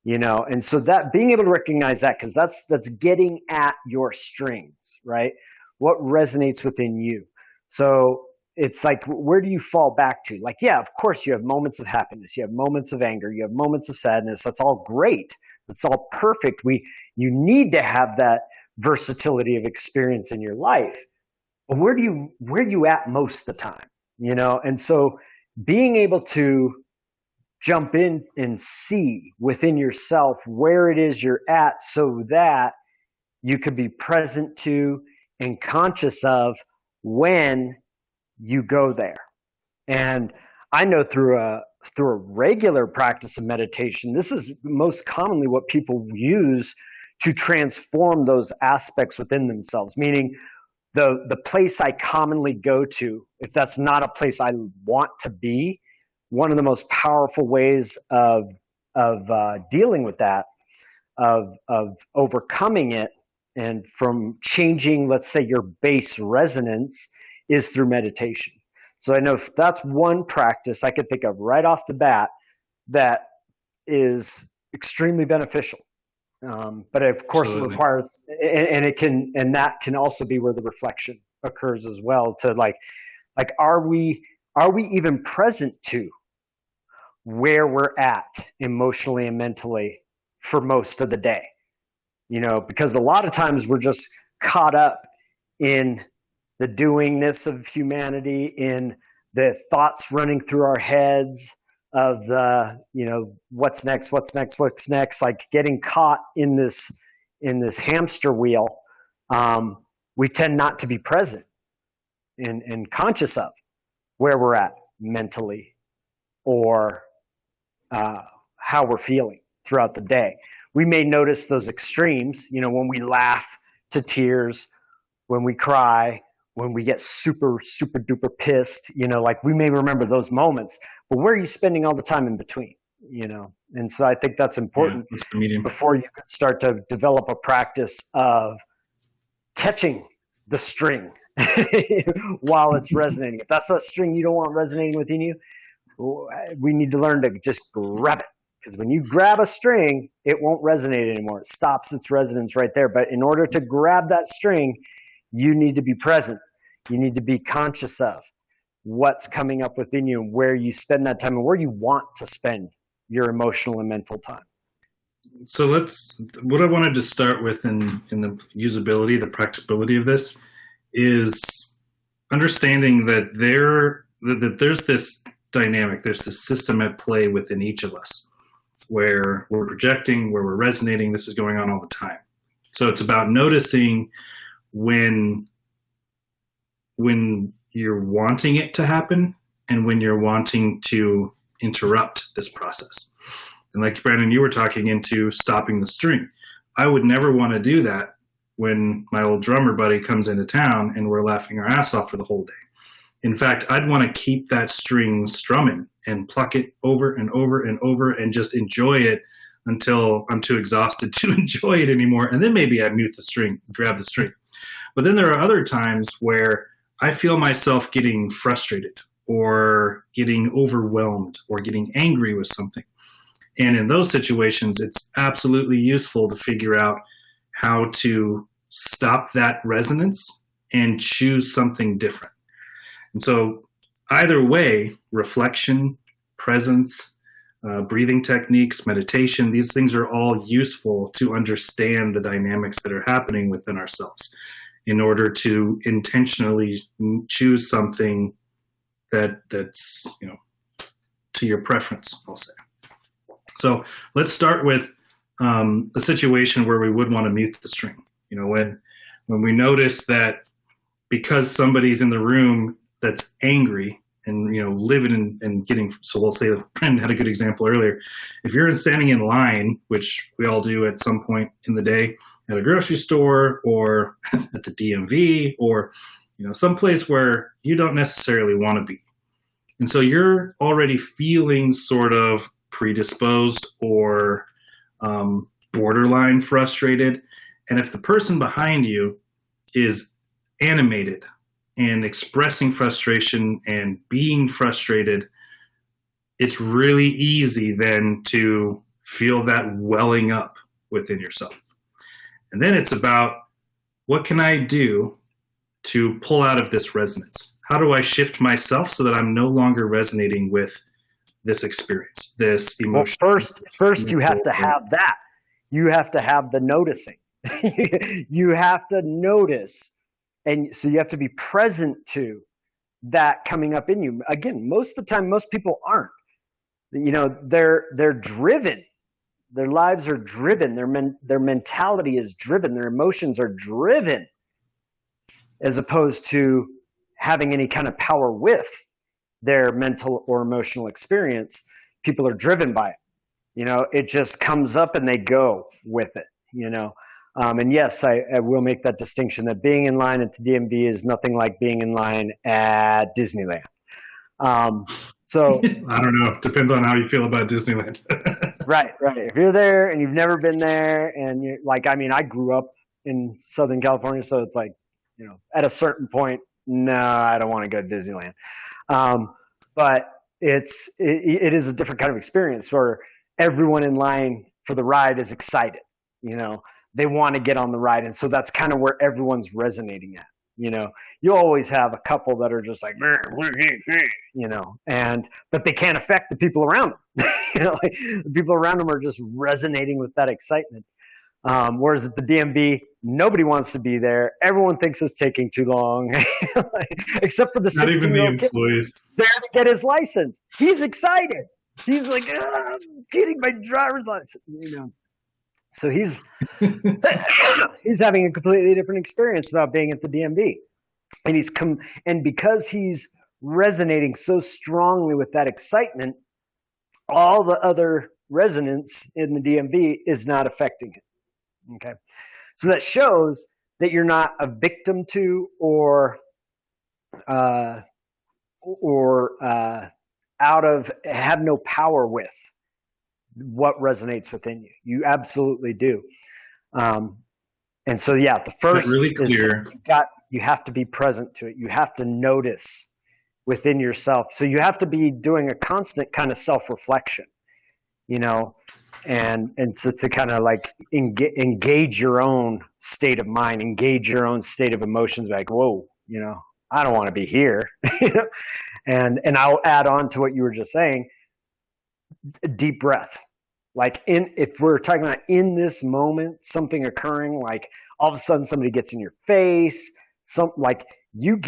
and so that being able to recognize that, because that's getting at your strings, right? What resonates within you. So it's like, where do you fall back to? Like, yeah, of course you have moments of happiness, you have moments of anger, you have moments of sadness. That's all great. That's all perfect. You need to have that versatility of experience in your life. But where are you at most of the time? And so being able to jump in and see within yourself where it is you're at, so that you can be present to and conscious of when you go there. And I know through a regular practice of meditation, this is most commonly what people use to transform those aspects within themselves. Meaning, the place I commonly go to, if that's not a place I want to be, one of the most powerful ways of dealing with that, of overcoming it, and from changing, let's say, your base resonance, is through meditation. So I know if that's one practice I could think of right off the bat that is extremely beneficial. But of course, Absolutely. It requires, and that can also be where the reflection occurs as well. To like, are we even present to where we're at emotionally and mentally for most of the day? Because a lot of times we're just caught up in the doingness of humanity, in the thoughts running through our heads of the, what's next, like getting caught in this hamster wheel. We tend not to be present and conscious of where we're at mentally, or how we're feeling throughout the day. We may notice those extremes, when we laugh to tears, when we cry, when we get super, super duper pissed, like we may remember those moments, but where are you spending all the time in between, And so I think that's important before you can start to develop a practice of catching the string while it's resonating. If that's a string you don't want resonating within you, we need to learn to just grab it Because when you grab a string, it won't resonate anymore. It stops its resonance right there. But in order to grab that string, you need to be present. You need to be conscious of what's coming up within you and where you spend that time and where you want to spend your emotional and mental time. So what I wanted to start with in the usability, the practicability of this is understanding that there's this dynamic, there's this system at play within each of us where we're projecting, where we're resonating. This is going on all the time. So it's about noticing when you're wanting it to happen and when you're wanting to interrupt this process. And like Brandon, you were talking into stopping the string. I would never want to do that when my old drummer buddy comes into town and we're laughing our ass off for the whole day. In fact, I'd want to keep that string strumming and pluck it over and over and over and just enjoy it until I'm too exhausted to enjoy it anymore. And then maybe I mute the string, grab the string. But then there are other times where I feel myself getting frustrated or getting overwhelmed or getting angry with something. And in those situations, it's absolutely useful to figure out how to stop that resonance and choose something different. And so either way, reflection, presence, breathing techniques, meditation, these things are all useful to understand the dynamics that are happening within ourselves in order to intentionally choose something that's, to your preference, I'll say. So let's start with a situation where we would want to mute the string. When we notice that because somebody's in the room that's angry and living and getting, so we'll say Brandon had a good example earlier. If you're standing in line, which we all do at some point in the day at a grocery store or at the DMV or someplace where you don't necessarily want to be, and so you're already feeling sort of predisposed or borderline frustrated. And if the person behind you is animated and expressing frustration and being frustrated, it's really easy then to feel that welling up within yourself. And then it's about, what can I do to pull out of this resonance? How do I shift myself so that I'm no longer resonating with this experience, this emotion? Well, first you have to have that. You have to have the noticing. You have to notice. And so you have to be present to that coming up in you. Again, most of the time, most people aren't. They're driven. Their lives are driven. Their mentality is driven. Their emotions are driven, as opposed to having any kind of power with their mental or emotional experience. People are driven by it. It just comes up and they go with it. And yes, I will make that distinction that being in line at the DMV is nothing like being in line at Disneyland. So I don't know. Depends on how you feel about Disneyland. Right. If you're there and you've never been there, and you're like, I grew up in Southern California, so it's like, at a certain point, no, I don't want to go to Disneyland. But it is a different kind of experience where everyone in line for the ride is excited. They want to get on the ride. And so that's kind of where everyone's resonating at. You always have a couple that are just like, but they can't affect the people around them. The people around them are just resonating with that excitement. Whereas at the DMV, nobody wants to be there. Everyone thinks it's taking too long, except for the 16-year-old kid there to get his license. He's excited. He's like, I'm getting my driver's license. So he's having a completely different experience about being at the DMV, and because he's resonating so strongly with that excitement, all the other resonance in the DMV is not affecting him. Okay, so that shows that you're not a victim to or have no power with what resonates within you. You absolutely do. And so, yeah, the first really clear. You have to be present to it. You have to notice within yourself. So you have to be doing a constant kind of self-reflection. you know, and to kind of like engage your own state of mind, engage your own state of emotions, like, whoa, you know, I don't want to be here. You know? And I'll add on to what you were just saying, deep breath. Like if we're talking about in this moment, something occurring, like all of a sudden somebody gets in your face, like you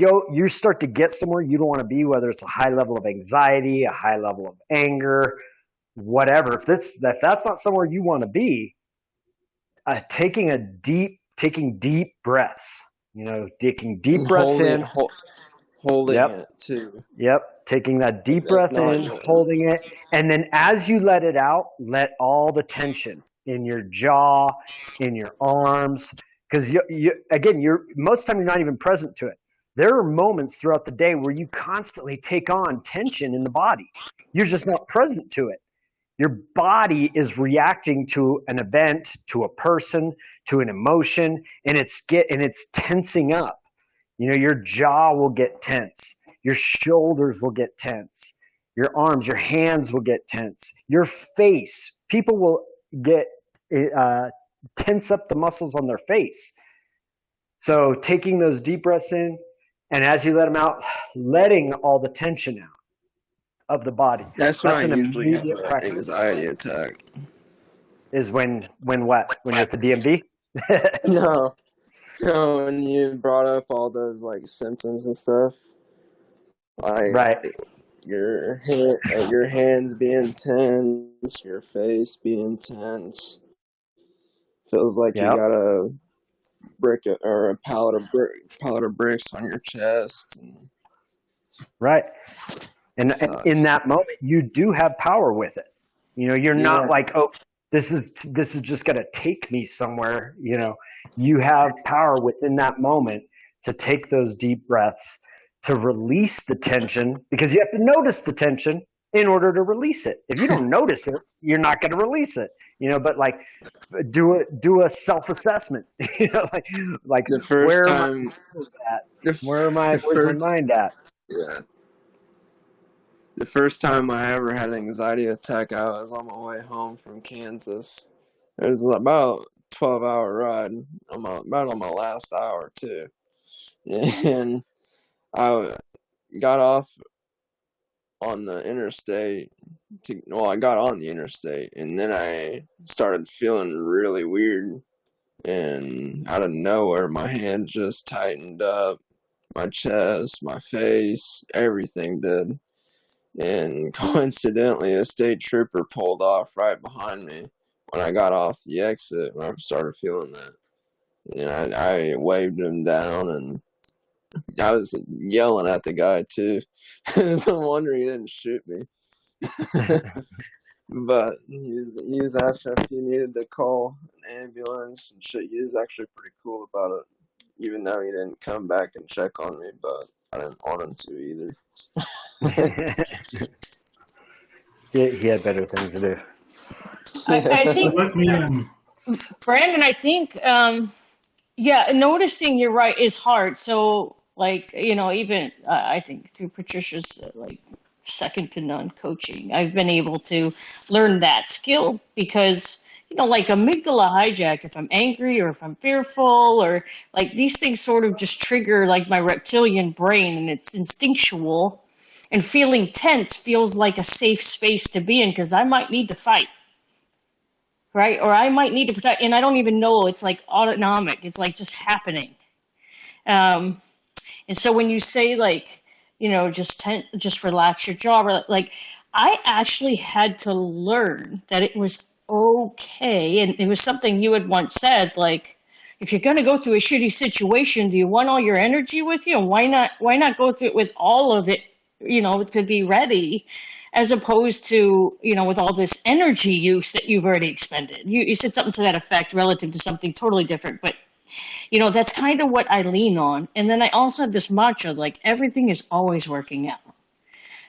start to get somewhere you don't want to be, whether it's a high level of anxiety, a high level of anger, whatever. If that's not somewhere you want to be, taking deep breaths, you know, taking deep And breaths in. holding Yep. it too. Yep. Taking that If deep that's breath not in, holding it. And then as you let it out, let all the tension in your jaw, in your arms, because again, most of the time you're not even present to it. There are moments throughout the day where you constantly take on tension in the body. You're just not present to it. Your body is reacting to an event, to a person, to an emotion, and it's tensing up. You know, your jaw will get tense. Your shoulders will get tense. Your arms, your hands will get tense. Your face, people will get tense up the muscles on their face. So taking those deep breaths in, and as you let them out, letting all the tension out of the body. That's when I That's an usually have immediate an practice. anxiety attack. Is when what? When you're at the DMV? No, no, when you brought up all those like symptoms and stuff, like Right. your hands being tense, your face being tense, feels like you Yep. got a brick or a pallet of bricks on your chest, and Right. it And in sucks. that moment, you do have power with it. You know, you're Yeah, not like, oh, this is just going to take me somewhere. You know, you have power within that moment to take those deep breaths, to release the tension, because you have to notice the tension in order to release it. If you don't notice it, you're not going to release it. You know, but like do a self assessment. You know, like the first where are my time, muscles at? the, the Where's my first, mind at? yeah, the first time I ever had an anxiety attack, I was on my way home from Kansas. It was about 12-hour ride. About on my last hour too, and I got off on the interstate. I got on the interstate, and then I started feeling really weird. And out of nowhere, my hand just tightened up, my chest, my face, everything did. And coincidentally, a state trooper pulled off right behind me when I got off the exit when I started feeling that. And I waved him down, and I was yelling at the guy too. No wonder he didn't shoot me. But he was asking if you needed to call an ambulance and shit. He was actually pretty cool about it, even though he didn't come back and check on me. But I didn't want him to either. He had better things to do. I So think, let me Brandon, I think, yeah, noticing you're right is hard. So, like, even I think through Patricia's like second to none coaching, I've been able to learn that skill because, like amygdala hijack, if I'm angry or if I'm fearful or like these things sort of just trigger like my reptilian brain and it's instinctual. And feeling tense feels like a safe space to be in because I might need to fight, right? Or I might need to protect, and I don't even know. It's like autonomic. It's like just happening. Um, and so when you say like, just relax your jaw, like I actually had to learn that it was okay, and it was something you had once said, like. If you're going to go through a shitty situation, do you want all your energy with you? And why not go through it with all of it, to be ready, as opposed to, with all this energy use that you've already expended. You said something to that effect relative to something totally different, but that's kind of what I lean on. And then I also have this mantra, like everything is always working out.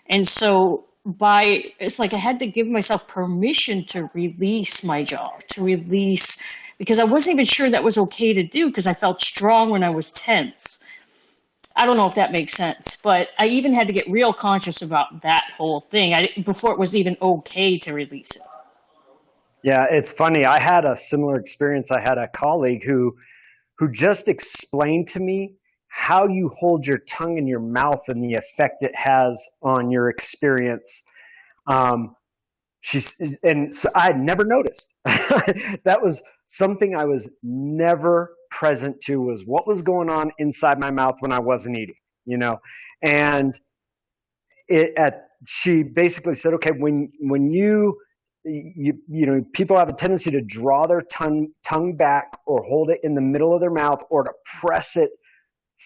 And so it's like I had to give myself permission to release my jaw, to release, because I wasn't even sure that was okay to do because I felt strong when I was tense. I don't know if that makes sense, but I even had to get real conscious about that whole thing before it was even okay to release it. Yeah, it's funny. I had a similar experience. I had a colleague who just explained to me how you hold your tongue in your mouth and the effect it has on your experience. Um, and so I had never noticed. That was something I was never present to, was what was going on inside my mouth when I wasn't eating, you know. And she basically said, okay, when you know, people have a tendency to draw their tongue back or hold it in the middle of their mouth or to press it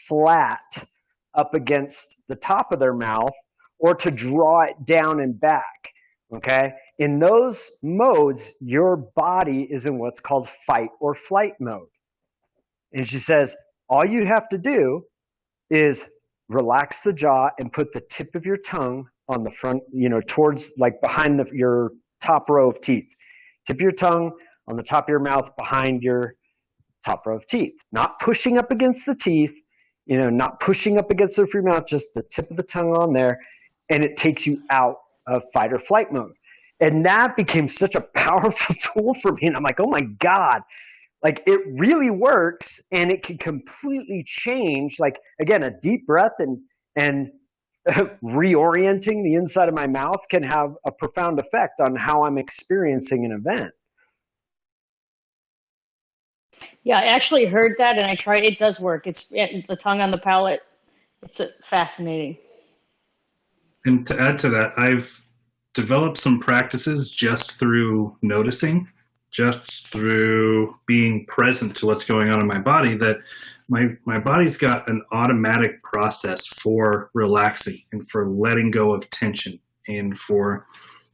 flat up against the top of their mouth or to draw it down and back. Okay. In those modes, your body is in what's called fight or flight mode. And she says, all you have to do is relax the jaw and put the tip of your tongue on the front, you know, towards like behind your top row of teeth. Tip of your tongue on the top of your mouth behind your top row of teeth. Not pushing up against the teeth, you know, not pushing up against the roof of your mouth, just the tip of the tongue on there. And it takes you out of fight or flight mode. And that became such a powerful tool for me. And I'm like, oh my God, like it really works, and it can completely change. Like, again, a deep breath and reorienting the inside of my mouth can have a profound effect on how I'm experiencing an event. Yeah, I actually heard that and I tried. It does work. It's the tongue on the palate. It's fascinating. And to add to that, I've developed some practices just through noticing, just through being present to what's going on in my body, that my body's got an automatic process for relaxing and for letting go of tension and for,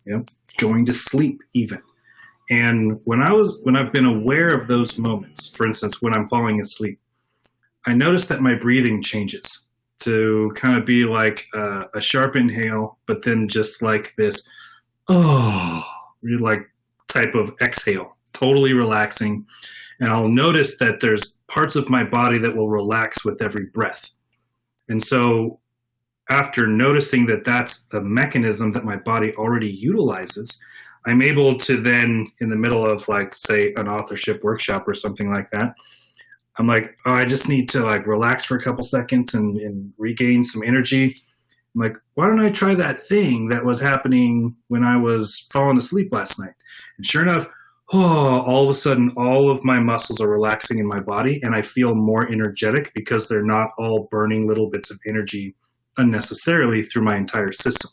you know, going to sleep even. And when I've been aware of those moments, for instance, when I'm falling asleep, I notice that my breathing changes to kind of be like a sharp inhale, but then just like this, oh, like type of exhale, totally relaxing. And I'll notice that there's parts of my body that will relax with every breath. And so after noticing that that's a mechanism that my body already utilizes, I'm able to then, in the middle of like, say, an authorship workshop or something like that, I'm like, oh, I just need to like relax for a couple seconds and regain some energy. I'm like, why don't I try that thing that was happening when I was falling asleep last night? And sure enough, oh, all of a sudden, all of my muscles are relaxing in my body, and I feel more energetic because they're not all burning little bits of energy unnecessarily through my entire system.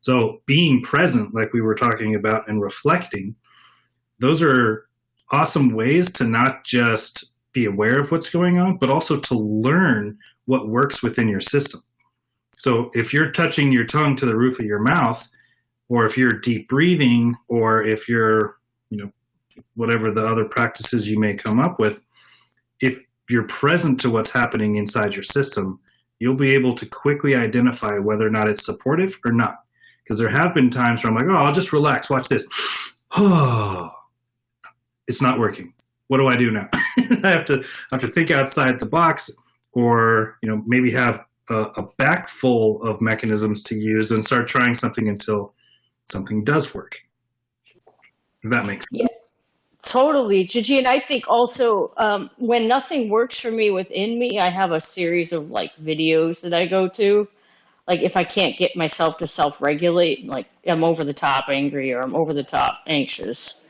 So being present, like we were talking about, and reflecting, those are awesome ways to not just be aware of what's going on, but also to learn what works within your system. So if you're touching your tongue to the roof of your mouth, or if you're deep breathing, or if you're, you know, whatever the other practices you may come up with, if you're present to what's happening inside your system, you'll be able to quickly identify whether or not it's supportive or not. Because there have been times where I'm like, oh, I'll just relax, watch this. Oh, it's not working. What do I do now? I have to think outside the box, or, you know, maybe have a back full of mechanisms to use and start trying something until something does work. If that makes sense. Yeah, totally, Gigi. And I think also when nothing works for me within me, I have a series of like videos that I go to. Like if I can't get myself to self-regulate, like I'm over the top angry or I'm over the top anxious,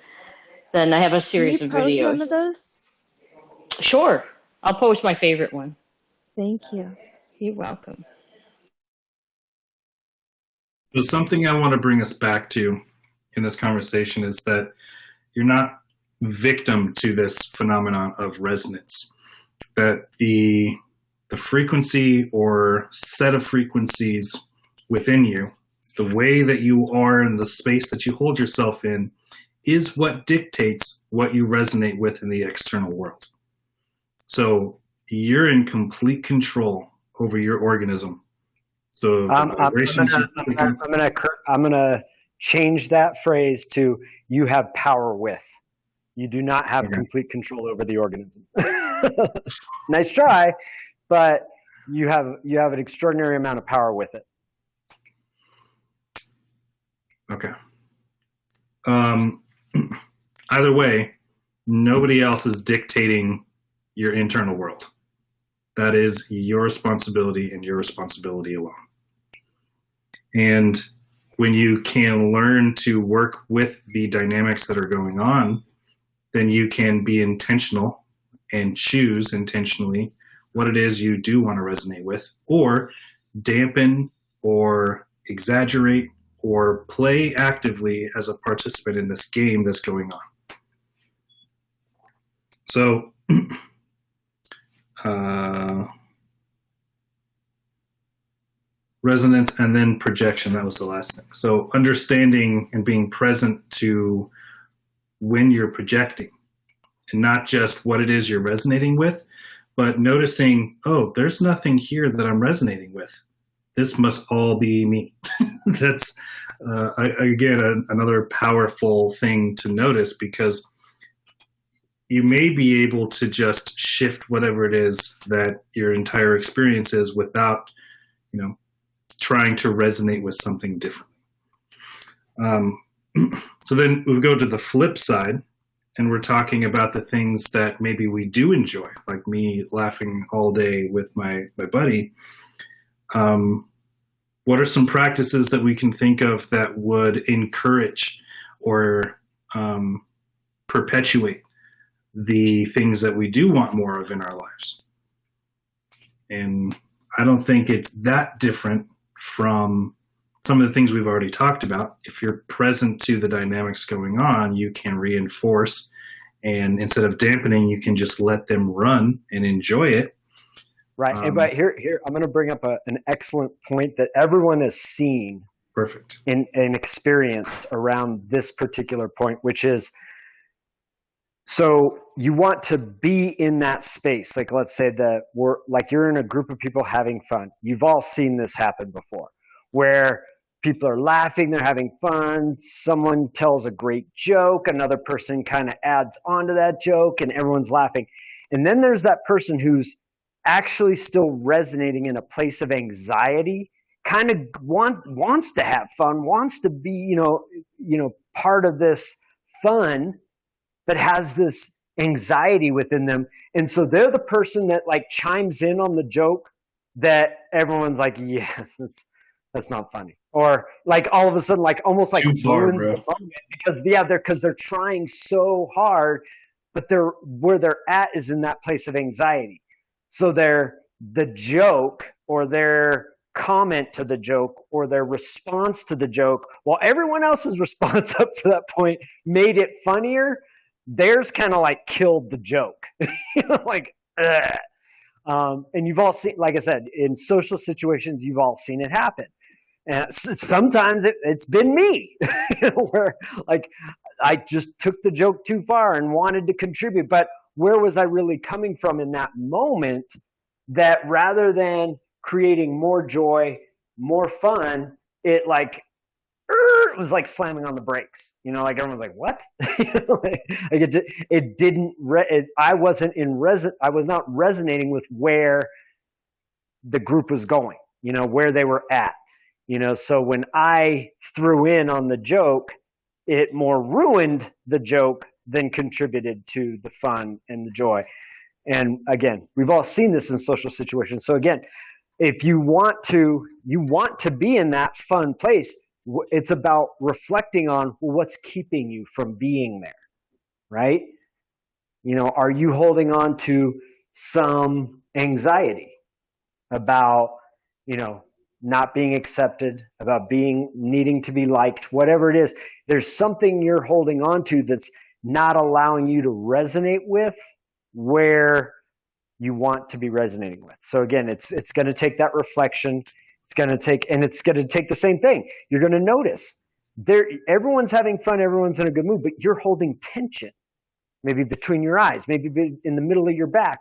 then I have a Can you series of post one videos. of those? Sure. I'll post my favorite one. Thank you. You're welcome. So something I want to bring us back to in this conversation is that you're not victim to this phenomenon of resonance. That the frequency or set of frequencies within you, the way that you are in the space that you hold yourself in, is what dictates what you resonate with in the external world. So you're in complete control over your organism. So I'm gonna change that phrase to "you have power with." You do not have complete control over the organism. Nice try, but you have an extraordinary amount of power with it. Okay. either way, nobody else is dictating your internal world. That is your responsibility and your responsibility alone. And when you can learn to work with the dynamics that are going on, then you can be intentional and choose intentionally what it is you do want to resonate with, or dampen or exaggerate or play actively as a participant in this game that's going on. So, resonance and then projection, that was the last thing. So understanding and being present to when you're projecting, and not just what it is you're resonating with, but noticing, oh, there's nothing here that I'm resonating with. This must all be me. That's, again, another powerful thing to notice, because you may be able to just shift whatever it is that your entire experience is without, trying to resonate with something different. So then we go to the flip side, and we're talking about the things that maybe we do enjoy, like me laughing all day with my buddy. What are some practices that we can think of that would encourage or perpetuate the things that we do want more of in our lives? And I don't think it's that different from some of the things we've already talked about. If you're present to the dynamics going on, you can reinforce, and instead of dampening, you can just let them run and enjoy it. Right. But here, I'm going to bring up an excellent point that everyone has seen Perfect. and experienced around this particular point, which is, so you want to be in that space. Like, let's say that you're in a group of people having fun. You've all seen this happen before, where people are laughing, they're having fun. Someone tells a great joke, another person kind of adds onto that joke, and everyone's laughing. And then there's that person who's actually still resonating in a place of anxiety, kind of wants to have fun, wants to be, part of this fun, but has this anxiety within them. And so they're the person that chimes in on the joke that everyone's like, yeah, that's not funny. Or all of a sudden, almost Too far, ruins bro. the moment because they're trying so hard, but where they're at is in that place of anxiety. So the joke or their comment to the joke or their response to the joke, while everyone else's response up to that point made it funnier, theirs kind of killed the joke. And you've all seen, like I said, in social situations, you've all seen it happen. And sometimes it's been me, where I just took the joke too far and wanted to contribute. But where was I really coming from in that moment, that rather than creating more joy, more fun, it was like slamming on the brakes, everyone's like, what? I was not resonating with where the group was going, where they were at, so when I threw in on the joke, it more ruined the joke than contributed to the fun and the joy. And again, we've all seen this in social situations. So again, if you want to be in that fun place, it's about reflecting on what's keeping you from being there, right? Are you holding on to some anxiety about, not being accepted, about needing to be liked, whatever it is? There's something you're holding on to that's not allowing you to resonate with where you want to be resonating with. So again, it's going to take that reflection. It's going to take the same thing. You're going to notice everyone's having fun, everyone's in a good mood, but you're holding tension, maybe between your eyes, maybe in the middle of your back,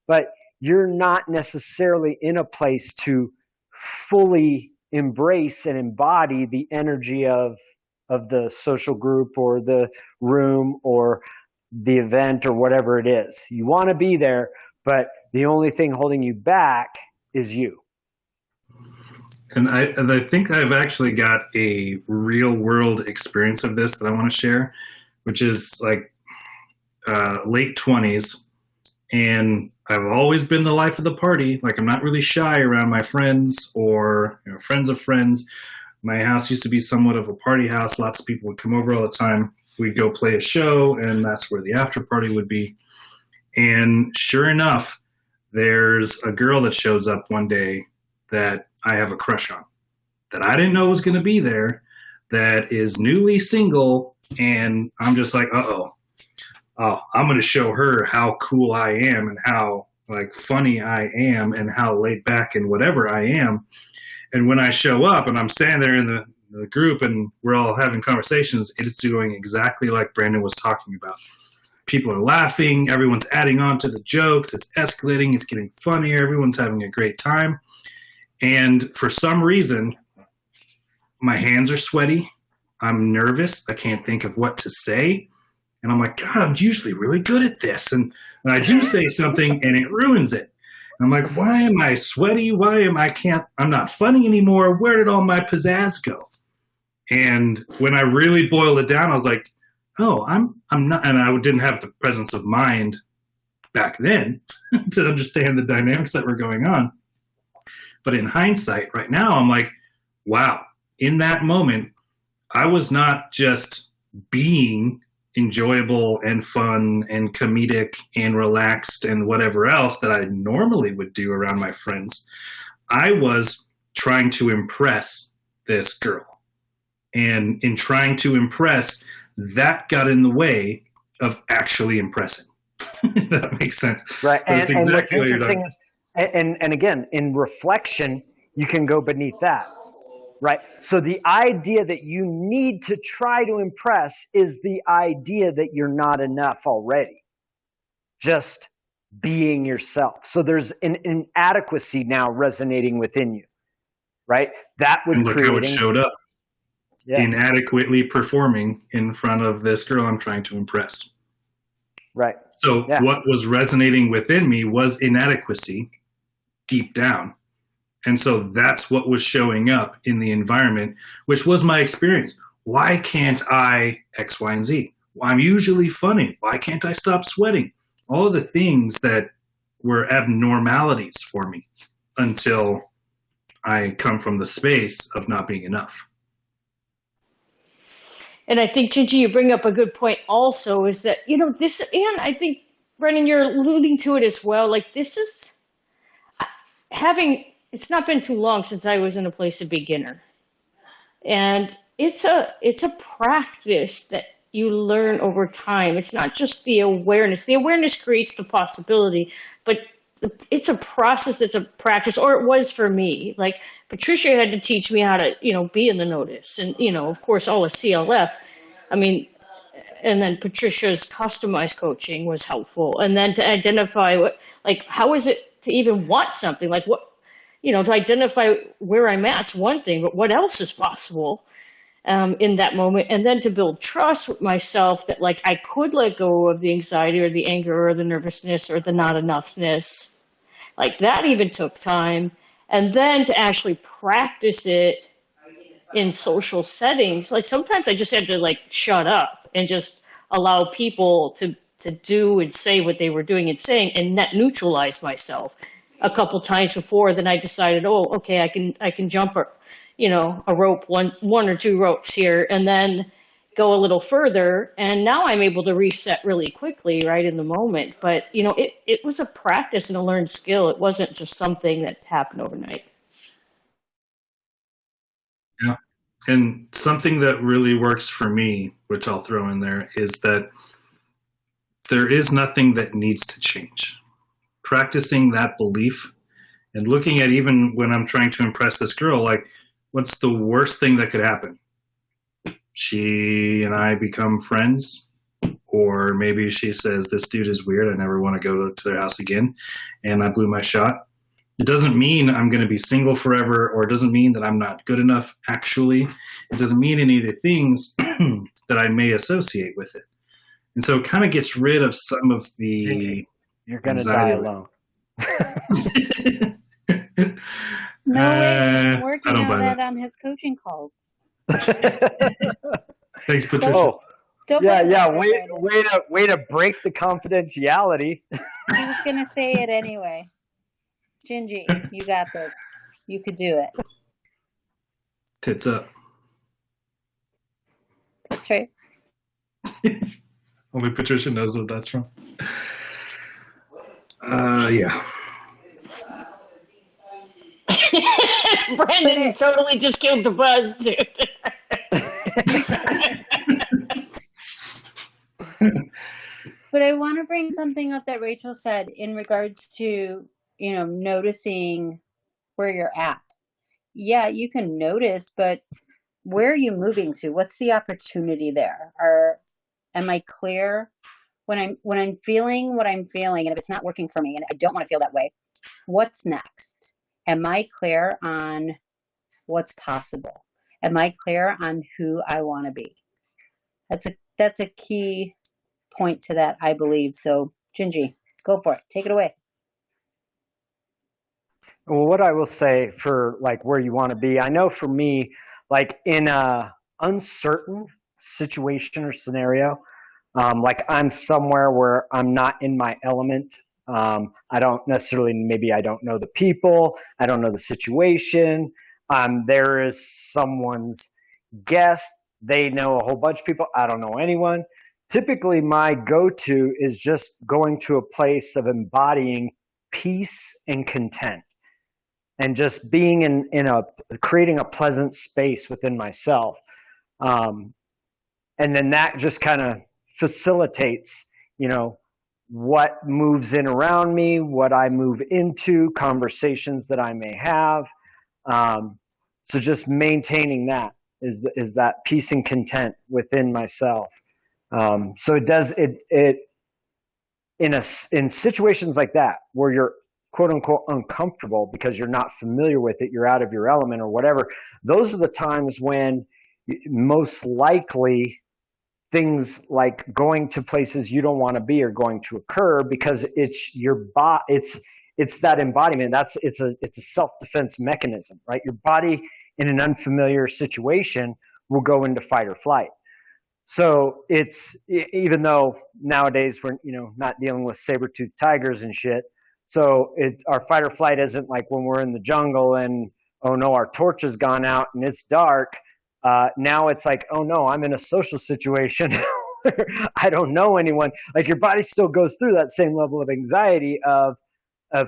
but you're not necessarily in a place to fully embrace and embody the energy of the social group or the room or the event or whatever it is. You want to be there, but the only thing holding you back is you. And I think I've actually got a real world experience of this that I want to share. which is like late 20s. And I've always been the life of the party. Like, I'm not really shy around my friends or friends of friends. My house used to be somewhat of a party house. Lots of people would come over all the time. We'd go play a show, and that's where the after party would be. And sure enough, there's a girl that shows up one day that I have a crush on, that I didn't know was going to be there, that is newly single, and I'm just like, oh, I'm going to show her how cool I am and how like funny I am and how laid back and whatever I am. And when I show up and I'm standing there in the group and we're all having conversations, it is doing exactly like Brandon was talking about. People are laughing, everyone's adding on to the jokes, it's escalating, it's getting funnier, everyone's having a great time. And for some reason, my hands are sweaty, I'm nervous, I can't think of what to say. And I'm like, God, I'm usually really good at this. And I do say something and it ruins it. And I'm like, why am I sweaty? I'm not funny anymore. Where did all my pizzazz go? And when I really boiled it down, I was like, oh, I'm not, and I didn't have the presence of mind back then to understand the dynamics that were going on. But in hindsight, right now, I'm like, wow, in that moment, I was not just being enjoyable and fun and comedic and relaxed and whatever else that I normally would do around my friends. I was trying to impress this girl. And in trying to impress, that got in the way of actually impressing. That makes sense. Right. So And, it's and what's exactly what you're interesting talking. is, and again, in reflection, you can go beneath that. Right. So the idea that you need to try to impress is the idea that you're not enough already. Just being yourself. So there's an inadequacy now resonating within you. Right. That would And look how it create showed up. Yeah. Inadequately performing in front of this girl I'm trying to impress. Right. So Yeah. what was resonating within me was inadequacy deep down. And so that's what was showing up in the environment, which was my experience. Why can't I X, Y, and Z? Well, I'm usually funny. Why can't I stop sweating? All of the things that were abnormalities for me until I come from the space of not being enough. And I think, Gingy, you bring up a good point also, is that, this, and I think, Brennan, you're alluding to it as well. Like, this is it's not been too long since I was in a place of beginner. And it's a practice that you learn over time. It's not just the awareness. The awareness creates the possibility, but it's a process that's a practice, or it was for me. Like, Patricia had to teach me how to, be in the notice. And, of course, all of CLF. I mean, and then Patricia's customized coaching was helpful. And then to identify how is it to even want something? Like, what, to identify where I'm at's one thing, but what else is possible in that moment? And then to build trust with myself that, like, I could let go of the anxiety or the anger or the nervousness or the not enoughness. Like, that even took time. And then to actually practice it in social settings. Like, sometimes I just had to, like, shut up and just allow people to do and say what they were doing and saying, and net neutralize myself a couple times before. Then I decided, oh, okay, I can jump a rope, one or two ropes here, and then go a little further. And now I'm able to reset really quickly, right in the moment. But, it was a practice and a learned skill. It wasn't just something that happened overnight. Yeah. And something that really works for me, which I'll throw in there, is that there is nothing that needs to change. Practicing that belief and looking at, even when I'm trying to impress this girl, like, what's the worst thing that could happen? She and I become friends, or maybe she says, this dude is weird, I never want to go to their house again, and I blew my shot. It doesn't mean I'm going to be single forever, or it doesn't mean that I'm not good enough, actually. It doesn't mean any of the things that I may associate with it. And so it kind of gets rid of some of the... You're going to die alone. No way. He's working on that on his coaching calls. Thanks, Patricia. Oh, Don't Yeah, put it yeah. like that, Brandon. Way to break the confidentiality. He was gonna say it anyway. Gingy, you got this. You could do it. Tits up. That's right. Only Patricia knows what that's from. Yeah. Brandon totally just killed the buzz, dude. But I want to bring something up that Rachel said in regards to, noticing where you're at. Yeah, you can notice, but where are you moving to? What's the opportunity there? Am I clear when I'm feeling what I'm feeling, and if it's not working for me and I don't want to feel that way, what's next? Am I clear on what's possible? Am I clear on who I want to be? That's a key point to that, I believe. So, Gingy, go for it. Take it away. Well, what I will say for like where you want to be, I know for me, like in a uncertain situation or scenario, like I'm somewhere where I'm not in my element. I don't necessarily, maybe I don't know the people, I don't know the situation. There is someone's guest, they know a whole bunch of people, I don't know anyone. Typically, my go-to is just going to a place of embodying peace and content, and just being creating a pleasant space within myself. And then that just kind of facilitates, what moves in around me, what I move into, conversations that I may have. So just maintaining that is that peace and content within myself. So it does it in situations like that where you're quote unquote uncomfortable because you're not familiar with it, you're out of your element or whatever. Those are the times when most likely things like going to places you don't want to be are going to occur, because it's it's that embodiment. It's a self-defense mechanism, right? Your body in an unfamiliar situation will go into fight or flight. So it's, even though nowadays we're not dealing with saber-toothed tigers and shit, so our fight or flight isn't like when we're in the jungle and, oh no, our torch has gone out and it's dark. Now it's like, oh no, I'm in a social situation. I don't know anyone. Like your body still goes through that same level of anxiety of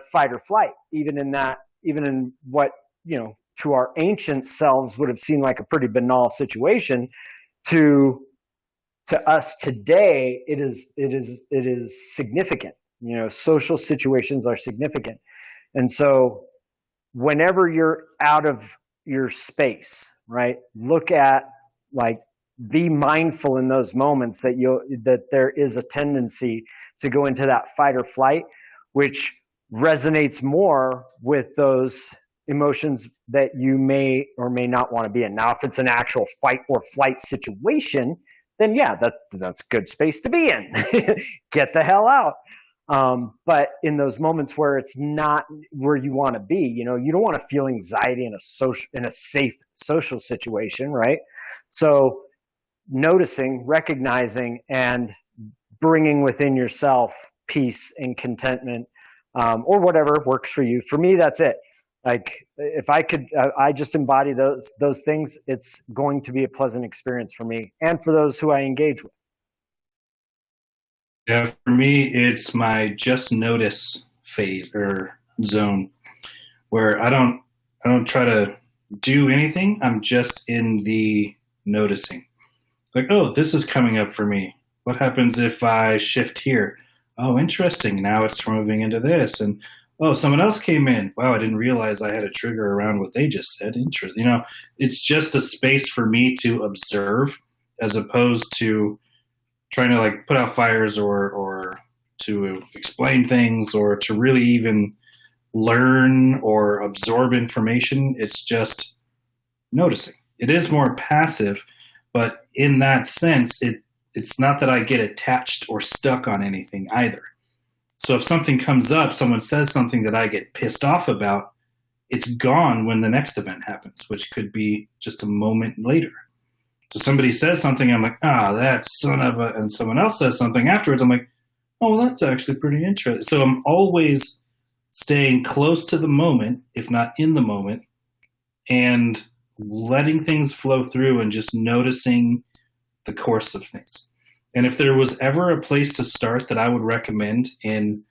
fight or flight, even in what, to our ancient selves would have seemed like a pretty banal situation. To us today, it is significant. Social situations are significant. And so whenever you're out of your space, right, look at, like, be mindful in those moments that there is a tendency to go into that fight or flight, which resonates more with those emotions that you may or may not want to be in. Now, if it's an actual fight or flight situation, then yeah, that's good space to be in. Get the hell out. But in those moments where it's not where you want to be, you don't want to feel anxiety in a safe social situation, right? So noticing, recognizing, and bringing within yourself peace and contentment, or whatever works for you. For me, that's it. Like if I could, I just embody those things. It's going to be a pleasant experience for me and for those who I engage with. Yeah, for me, it's my just notice phase or zone, where I don't try to do anything. I'm just in the noticing. Like, oh, this is coming up for me. What happens if I shift here? Oh, interesting. Now it's moving into this. And oh, someone else came in. Wow, I didn't realize I had a trigger around what they just said. Interesting. It's just a space for me to observe, as opposed to trying to like put out fires or to explain things or to really even learn or absorb information. It's just noticing. It is more passive, but in that sense, it's not that I get attached or stuck on anything either. So if something comes up, someone says something that I get pissed off about, it's gone when the next event happens, which could be just a moment later. So somebody says something, I'm like, that son of a, and someone else says something afterwards, I'm like, oh, well, that's actually pretty interesting. So I'm always staying close to the moment, if not in the moment, and letting things flow through and just noticing the course of things. And if there was ever a place to start that I would recommend in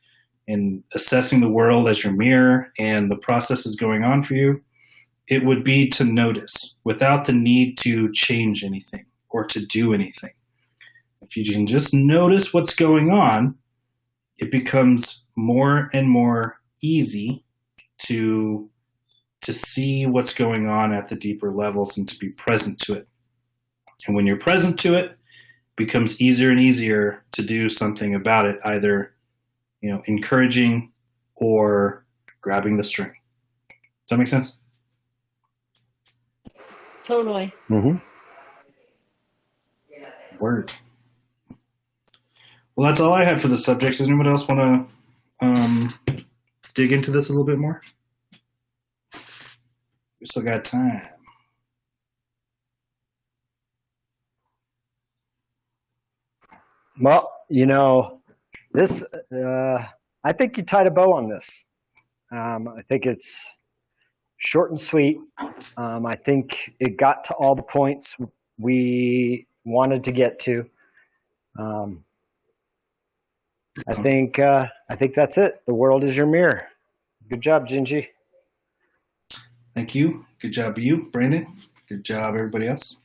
assessing the world as your mirror and the processes going on for you, it would be to notice without the need to change anything or to do anything. If you can just notice what's going on, it becomes more and more easy to see what's going on at the deeper levels and to be present to it. And when you're present to it, it becomes easier and easier to do something about it, either encouraging or grabbing the string. Does that make sense? Totally. Mm-hmm. Word. Well, that's all I had for the subjects. Does anyone else want to dig into this a little bit more? We still got time. Well, this, I think you tied a bow on this. I think it's short and sweet. I think it got to all the points we wanted to get to. I think that's it. The world is your mirror. Good job, Gingy. Thank you. Good job, you, Brandon. Good job, everybody else.